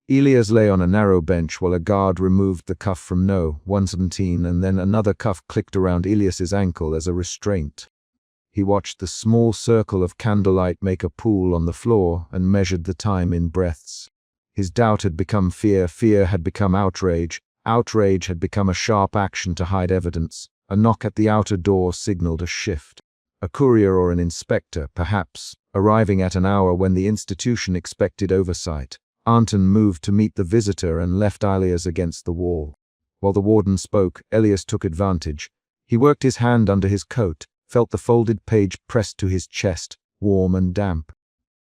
Elias lay on a narrow bench while a guard removed the cuff from No. 117, and then another cuff clicked around Elias's ankle as a restraint. He watched the small circle of candlelight make a pool on the floor and measured the time in breaths. His doubt had become fear, fear had become outrage, outrage had become a sharp action to hide evidence. A knock at the outer door signaled a shift. A courier or an inspector, perhaps, arriving at an hour when the institution expected oversight. Anton moved to meet the visitor and left Elias against the wall. While the warden spoke, Elias took advantage. He worked his hand under his coat, felt the folded page pressed to his chest, warm and damp.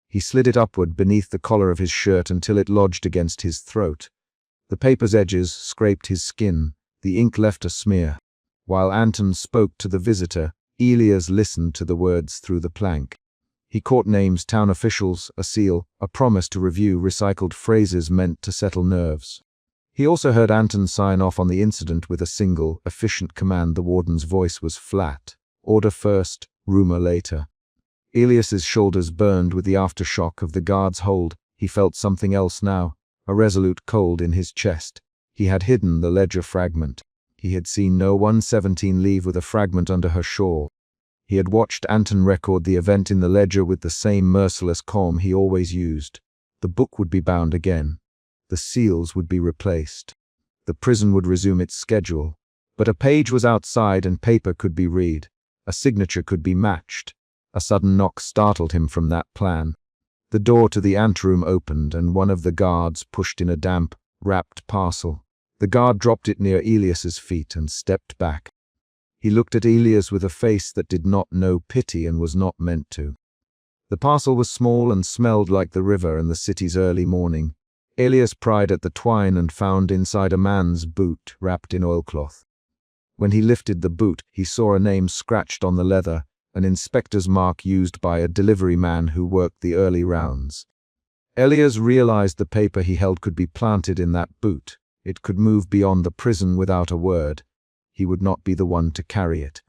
He slid it upward beneath the collar of his shirt until it lodged against his throat. The paper's edges scraped his skin. The ink left a smear. While Anton spoke to the visitor, Elias listened to the words through the plank. He caught names, town officials, a seal, a promise to review, recycled phrases meant to settle nerves. He also heard Anton sign off on the incident with a single, efficient command. The warden's voice was flat. Order first, rumor later. Elias's shoulders burned with the aftershock of the guard's hold. He felt something else now, a resolute cold in his chest. He had hidden the ledger fragment. He had seen No. 117 leave with a fragment under her shawl. He had watched Anton record the event in the ledger with the same merciless calm he always used. The book would be bound again. The seals would be replaced. The prison would resume its schedule. But a page was outside and paper could be read. A signature could be matched. A sudden knock startled him from that plan. The door to the anteroom opened and one of the guards pushed in a damp, wrapped parcel. The guard dropped it near Elias's feet and stepped back. He looked at Elias with a face that did not know pity and was not meant to. The parcel was small and smelled like the river and the city's early morning. Elias pried at the twine and found inside a man's boot wrapped in oilcloth. When he lifted the boot, he saw a name scratched on the leather, an inspector's mark used by a delivery man who worked the early rounds. Elias realized the paper he held could be planted in that boot. It could move beyond the prison without a word. He would not be the one to carry it.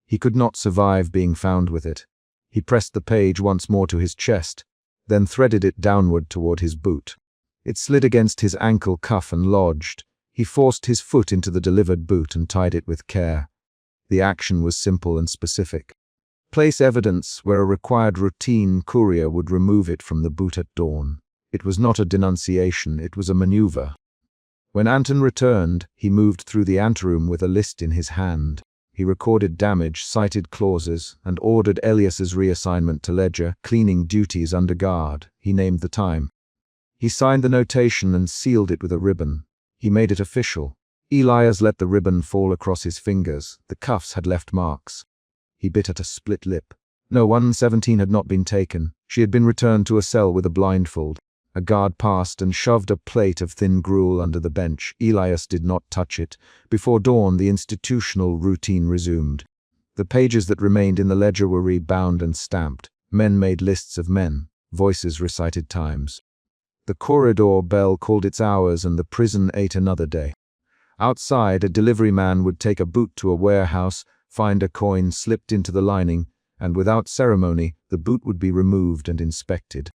He could not survive being found with it. He pressed the page once more to his chest, then threaded it downward toward his boot. It slid against his ankle cuff and lodged. He forced his foot into the delivered boot and tied it with care. The action was simple and specific. Place evidence where a required routine courier would remove it from the boot at dawn. It was not a denunciation, it was a maneuver. When Anton returned, he moved through the anteroom with a list in his hand. He recorded damage, cited clauses, and ordered Elias's reassignment to ledger, cleaning duties under guard. He named the time. He signed the notation and sealed it with a ribbon. He made it official. Elias let the ribbon fall across his fingers. The cuffs had left marks. He bit at a split lip. No, 117 had not been taken. She had been returned to a cell with a blindfold. A guard passed and shoved a plate of thin gruel under the bench. Elias did not touch it. Before dawn, the institutional routine resumed. The pages that remained in the ledger were rebound and stamped. Men made lists of men. Voices recited times. The corridor bell called its hours and the prison ate another day. Outside, a delivery man would take a boot to a warehouse, find a coin slipped into the lining, and without ceremony, the boot would be removed and inspected.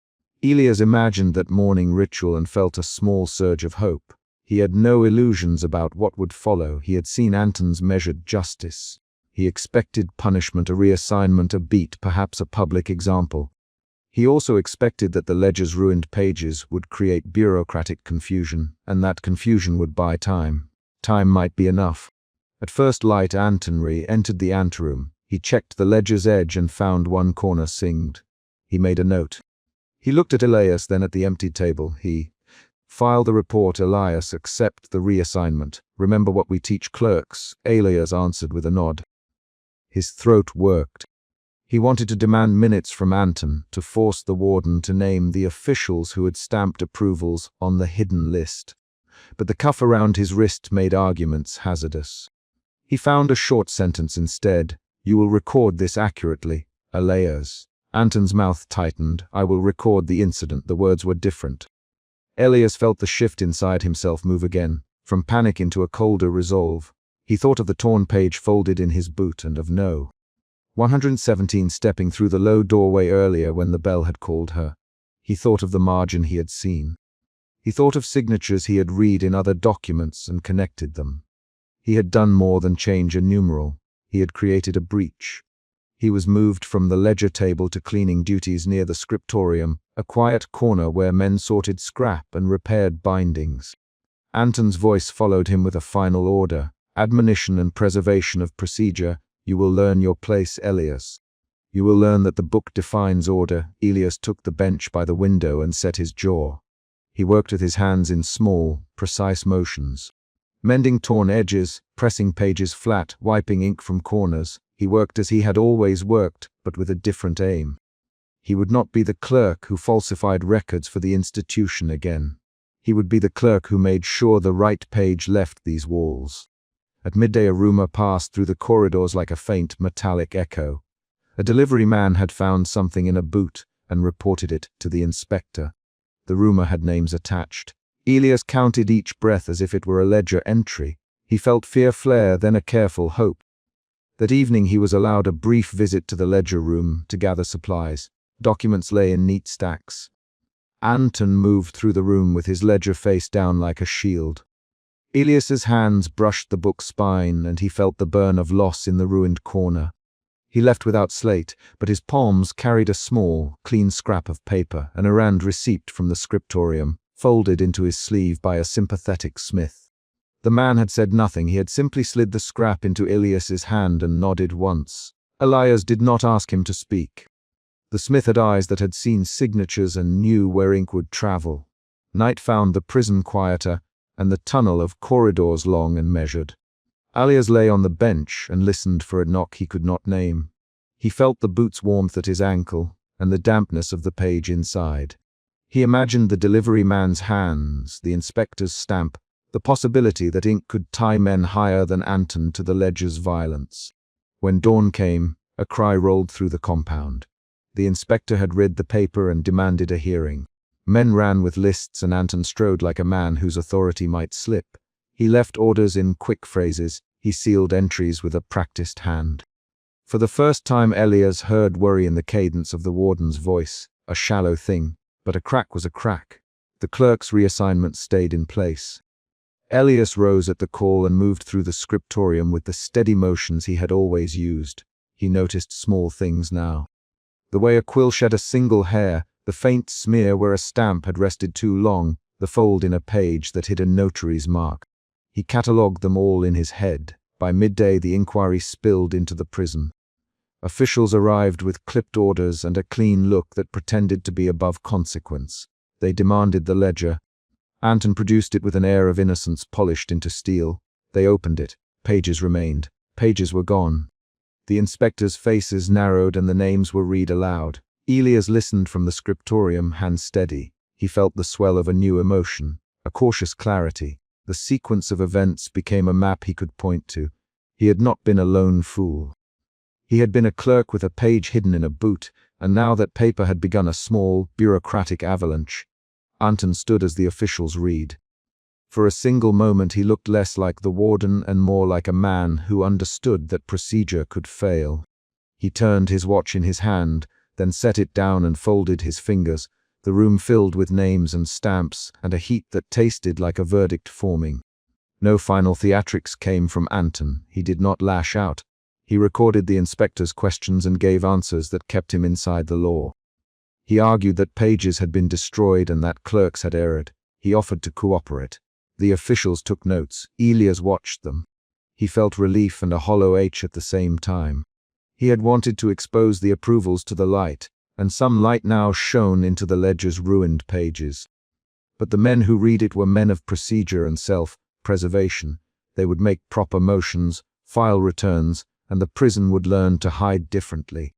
Elias imagined that morning ritual and felt a small surge of hope. He had no illusions about what would follow. He had seen Anton's measured justice. He expected punishment, a reassignment, a beat, perhaps a public example. He also expected that the ledger's ruined pages would create bureaucratic confusion, and that confusion would buy time. Time might be enough. At first light, Anton re-entered the anteroom. He checked the ledger's edge and found one corner singed. He made a note. He looked at Elias, then at the empty table. He filed the report. Elias, accept the reassignment. Remember what we teach clerks. Elias answered with a nod. His throat worked. He wanted to demand minutes from Anton, to force the warden to name the officials who had stamped approvals on the hidden list. But the cuff around his wrist made arguments hazardous. He found a short sentence instead. You will record this accurately, Elias. Anton's mouth tightened. I will record the incident. The words were different. Elias felt the shift inside himself move again, from panic into a colder resolve. He thought of the torn page folded in his boot and of No. 117 stepping through the low doorway earlier when the bell had called her. He thought of the margin he had seen. He thought of signatures he had read in other documents and connected them. He had done more than change a numeral. He had created a breach. He was moved from the ledger table to cleaning duties near the scriptorium, a quiet corner where men sorted scrap and repaired bindings. Anton's voice followed him with a final order, admonition and preservation of procedure. You will learn your place, Elias. You will learn that the book defines order. Elias took the bench by the window and set his jaw. He worked with his hands in small, precise motions. Mending torn edges, pressing pages flat, wiping ink from corners. He worked as he had always worked, but with a different aim. He would not be the clerk who falsified records for the institution again. He would be the clerk who made sure the right page left these walls. At midday, a rumor passed through the corridors like a faint, metallic echo. A delivery man had found something in a boot and reported it to the inspector. The rumor had names attached. Elias counted each breath as if it were a ledger entry. He felt fear flare, then a careful hope. That evening he was allowed a brief visit to the ledger room to gather supplies. Documents lay in neat stacks. Anton moved through the room with his ledger face down like a shield. Elias's hands brushed the book's spine, and he felt the burn of loss in the ruined corner. He left without slate, but his palms carried a small, clean scrap of paper, an errand receipt from the scriptorium, folded into his sleeve by a sympathetic smith. The man had said nothing. He had simply slid the scrap into Elias's hand and nodded once. Elias did not ask him to speak. The smith had eyes that had seen signatures and knew where ink would travel. Night found the prison quieter, and the tunnel of corridors long and measured. Elias lay on the bench and listened for a knock he could not name. He felt the boot's warmth at his ankle, and the dampness of the page inside. He imagined the delivery man's hands, the inspector's stamp, the possibility that ink could tie men higher than Anton to the ledger's violence. When dawn came, a cry rolled through the compound. The inspector had read the paper and demanded a hearing. Men ran with lists and Anton strode like a man whose authority might slip. He left orders in quick phrases. He sealed entries with a practiced hand. For the first time Elias heard worry in the cadence of the warden's voice, a shallow thing, but a crack was a crack. The clerk's reassignment stayed in place. Elias rose at the call and moved through the scriptorium with the steady motions he had always used. He noticed small things now. The way a quill shed a single hair, the faint smear where a stamp had rested too long, the fold in a page that hid a notary's mark. He catalogued them all in his head. By midday the inquiry spilled into the prison. Officials arrived with clipped orders and a clean look that pretended to be above consequence. They demanded the ledger. Anton produced it with an air of innocence polished into steel. They opened it. Pages remained. Pages were gone. The inspectors' faces narrowed and the names were read aloud. Elias listened from the scriptorium, hands steady. He felt the swell of a new emotion, a cautious clarity. The sequence of events became a map he could point to. He had not been a lone fool. He had been a clerk with a page hidden in a boot, and now that paper had begun a small, bureaucratic avalanche. Anton stood as the officials read. For a single moment he looked less like the warden and more like a man who understood that procedure could fail. He turned his watch in his hand, then set it down and folded his fingers. The room filled with names and stamps, and a heat that tasted like a verdict forming. No final theatrics came from Anton. He did not lash out. He recorded the inspector's questions and gave answers that kept him inside the law. He argued that pages had been destroyed and that clerks had erred. He offered to cooperate. The officials took notes. Elias watched them. He felt relief and a hollow ache at the same time. He had wanted to expose the approvals to the light, and some light now shone into the ledger's ruined pages. But the men who read it were men of procedure and self-preservation. They would make proper motions, file returns, and the prison would learn to hide differently.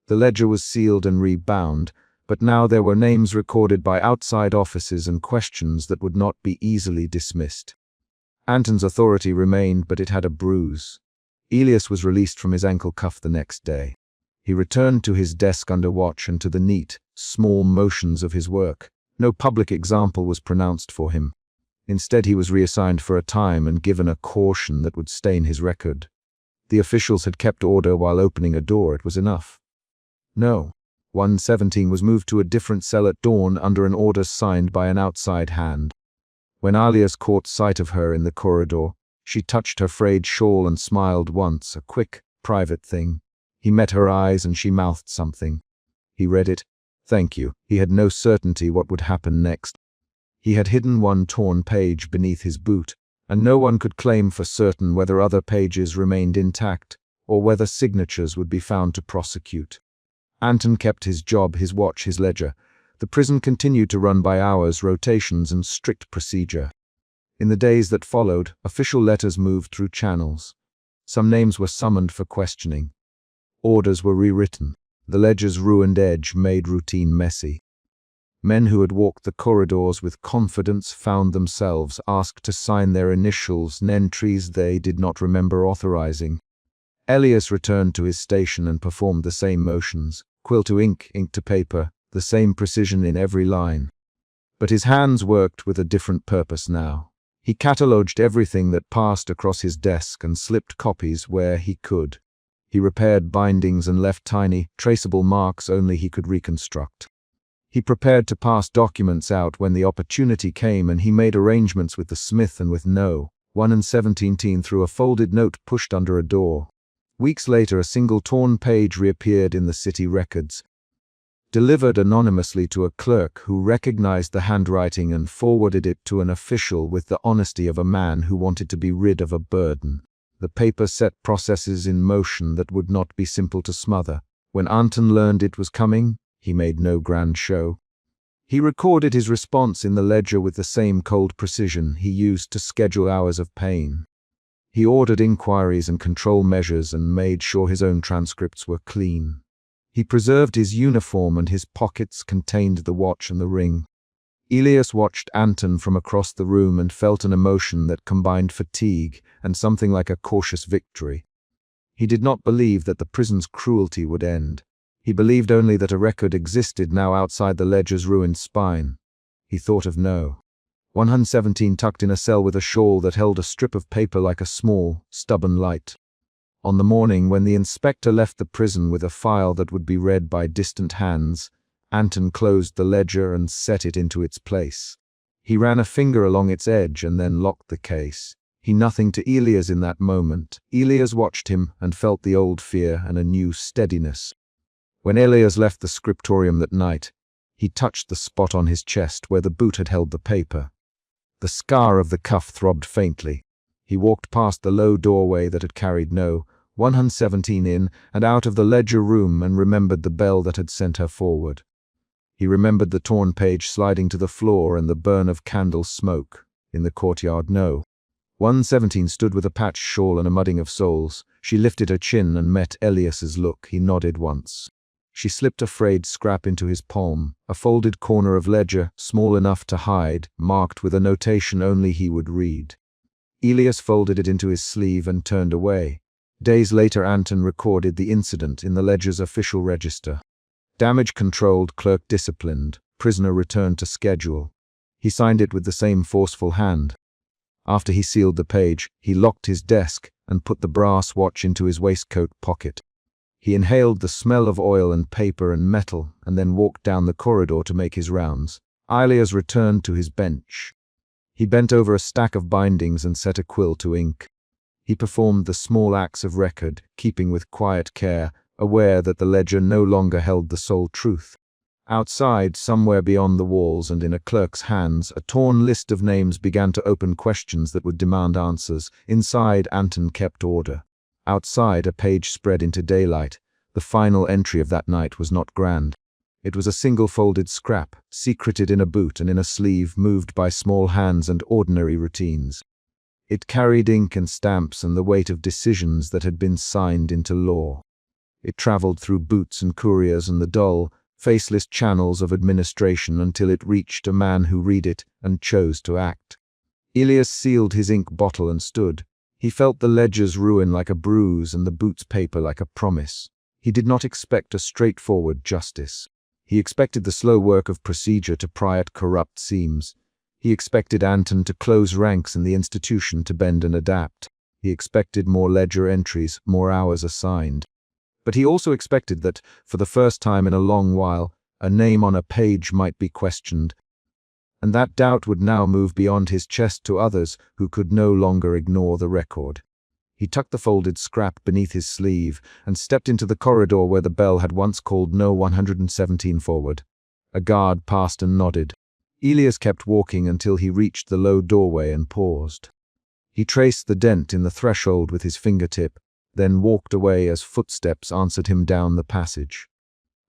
The ledger was sealed and rebound, but now there were names recorded by outside offices and questions that would not be easily dismissed. Anton's authority remained, but it had a bruise. Elias was released from his ankle cuff the next day. He returned to his desk under watch and to the neat, small motions of his work. No public example was pronounced for him. Instead, he was reassigned for a time and given a caution that would stain his record. The officials had kept order while opening a door. It was enough. No. 117 was moved to a different cell at dawn under an order signed by an outside hand. When Elias caught sight of her in the corridor, she touched her frayed shawl and smiled once, a quick, private thing. He met her eyes and she mouthed something. He read it. Thank you. He had no certainty what would happen next. He had hidden one torn page beneath his boot, and no one could claim for certain whether other pages remained intact or whether signatures would be found to prosecute. Anton kept his job, his watch, his ledger. The prison continued to run by hours, rotations, and strict procedure. In the days that followed, official letters moved through channels. Some names were summoned for questioning. Orders were rewritten. The ledger's ruined edge made routine messy. Men who had walked the corridors with confidence found themselves asked to sign their initials in entries they did not remember authorizing. Elias returned to his station and performed the same motions, quill to ink, ink to paper, the same precision in every line. But his hands worked with a different purpose now. He catalogued everything that passed across his desk and slipped copies where he could. He repaired bindings and left tiny, traceable marks only he could reconstruct. He prepared to pass documents out when the opportunity came, and he made arrangements with the smith and with No. 117 through a folded note pushed under a door. Weeks later, a single torn page reappeared in the city records, delivered anonymously to a clerk who recognized the handwriting and forwarded it to an official with the honesty of a man who wanted to be rid of a burden. The paper set processes in motion that would not be simple to smother. When Anton learned it was coming, he made no grand show. He recorded his response in the ledger with the same cold precision he used to schedule hours of pain. He ordered inquiries and control measures and made sure his own transcripts were clean. He preserved his uniform and his pockets contained the watch and the ring. Elias watched Anton from across the room and felt an emotion that combined fatigue and something like a cautious victory. He did not believe that the prison's cruelty would end. He believed only that a record existed now outside the ledger's ruined spine. He thought of No. 117 tucked in a cell with a shawl that held a strip of paper like a small, stubborn light. On the morning when the inspector left the prison with a file that would be read by distant hands, Anton closed the ledger and set it into its place. He ran a finger along its edge and then locked the case. He nothing to Elias in that moment. Elias watched him and felt the old fear and a new steadiness. When Elias left the scriptorium that night, he touched the spot on his chest where the boot had held the paper. The scar of the cuff throbbed faintly. He walked past the low doorway that had carried No. 117 in and out of the ledger room and remembered the bell that had sent her forward. He remembered the torn page sliding to the floor and the burn of candle smoke. In the courtyard, No. 117 stood with a patched shawl and a mudding of soles. She lifted her chin and met Elias's look. He nodded once. She slipped a frayed scrap into his palm, a folded corner of ledger, small enough to hide, marked with a notation only he would read. Elias folded it into his sleeve and turned away. Days later, Anton recorded the incident in the ledger's official register. Damage controlled, clerk disciplined, prisoner returned to schedule. He signed it with the same forceful hand. After he sealed the page, he locked his desk and put the brass watch into his waistcoat pocket. He inhaled the smell of oil and paper and metal and then walked down the corridor to make his rounds. Elias returned to his bench. He bent over a stack of bindings and set a quill to ink. He performed the small acts of record, keeping with quiet care, aware that the ledger no longer held the sole truth. Outside, somewhere beyond the walls and in a clerk's hands, a torn list of names began to open questions that would demand answers. Inside, Anton kept order. Outside, a page spread into daylight. The final entry of that night was not grand. It was a single folded scrap, secreted in a boot and in a sleeve, moved by small hands and ordinary routines. It carried ink and stamps and the weight of decisions that had been signed into law. It traveled through boots and couriers and the dull, faceless channels of administration until it reached a man who read it and chose to act. Elias sealed his ink bottle and stood. He felt the ledger's ruin like a bruise and the boot's paper like a promise. He did not expect a straightforward justice. He expected the slow work of procedure to pry at corrupt seams. He expected Anton to close ranks in the institution to bend and adapt. He expected more ledger entries, more hours assigned. But he also expected that, for the first time in a long while, a name on a page might be questioned, and that doubt would now move beyond his chest to others who could no longer ignore the record. He tucked the folded scrap beneath his sleeve and stepped into the corridor where the bell had once called No. 117 forward. A guard passed and nodded. Elias kept walking until he reached the low doorway and paused. He traced the dent in the threshold with his fingertip, then walked away as footsteps answered him down the passage.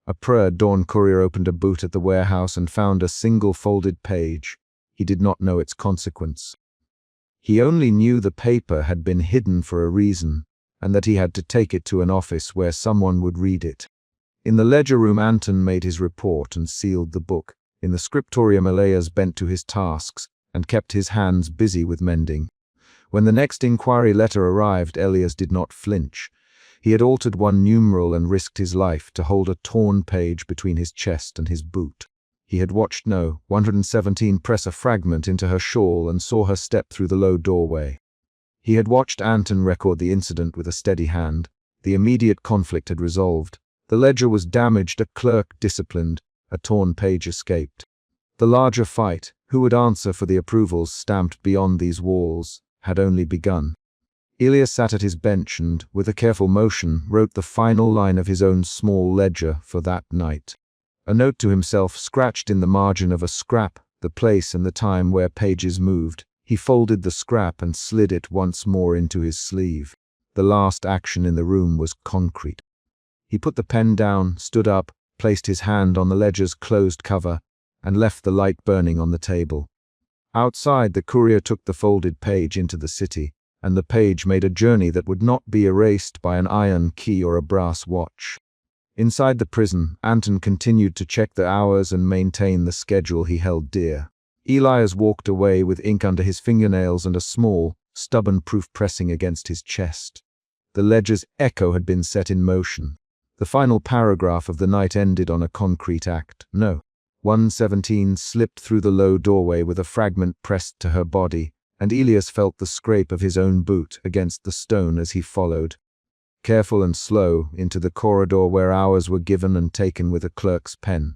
A pre-dawn courier opened a boot at the warehouse and found a single folded page. He did not know its consequence. He only knew the paper had been hidden for a reason, and that he had to take it to an office where someone would read it. In the ledger room, Anton made his report and sealed the book. In the scriptorium, Elias bent to his tasks and kept his hands busy with mending. When the next inquiry letter arrived, Elias did not flinch. He had altered one numeral and risked his life to hold a torn page between his chest and his boot. He had watched No. 117 press a fragment into her shawl and saw her step through the low doorway. He had watched Anton record the incident with a steady hand. The immediate conflict had resolved. The ledger was damaged, a clerk disciplined, a torn page escaped. The larger fight, who would answer for the approvals stamped beyond these walls, had only begun. Elias sat at his bench and, with a careful motion, wrote the final line of his own small ledger for that night. A note to himself scratched in the margin of a scrap, the place and the time where pages moved. He folded the scrap and slid it once more into his sleeve. The last action in the room was concrete. He put the pen down, stood up, placed his hand on the ledger's closed cover, and left the light burning on the table. Outside, the courier took the folded page into the city, and the page made a journey that would not be erased by an iron key or a brass watch. Inside the prison, Anton continued to check the hours and maintain the schedule he held dear. Elias walked away with ink under his fingernails and a small, stubborn proof pressing against his chest. The ledger's echo had been set in motion. The final paragraph of the night ended on a concrete act. No. 117 slipped through the low doorway with a fragment pressed to her body, and Elias felt the scrape of his own boot against the stone as he followed, careful and slow, into the corridor where hours were given and taken with a clerk's pen.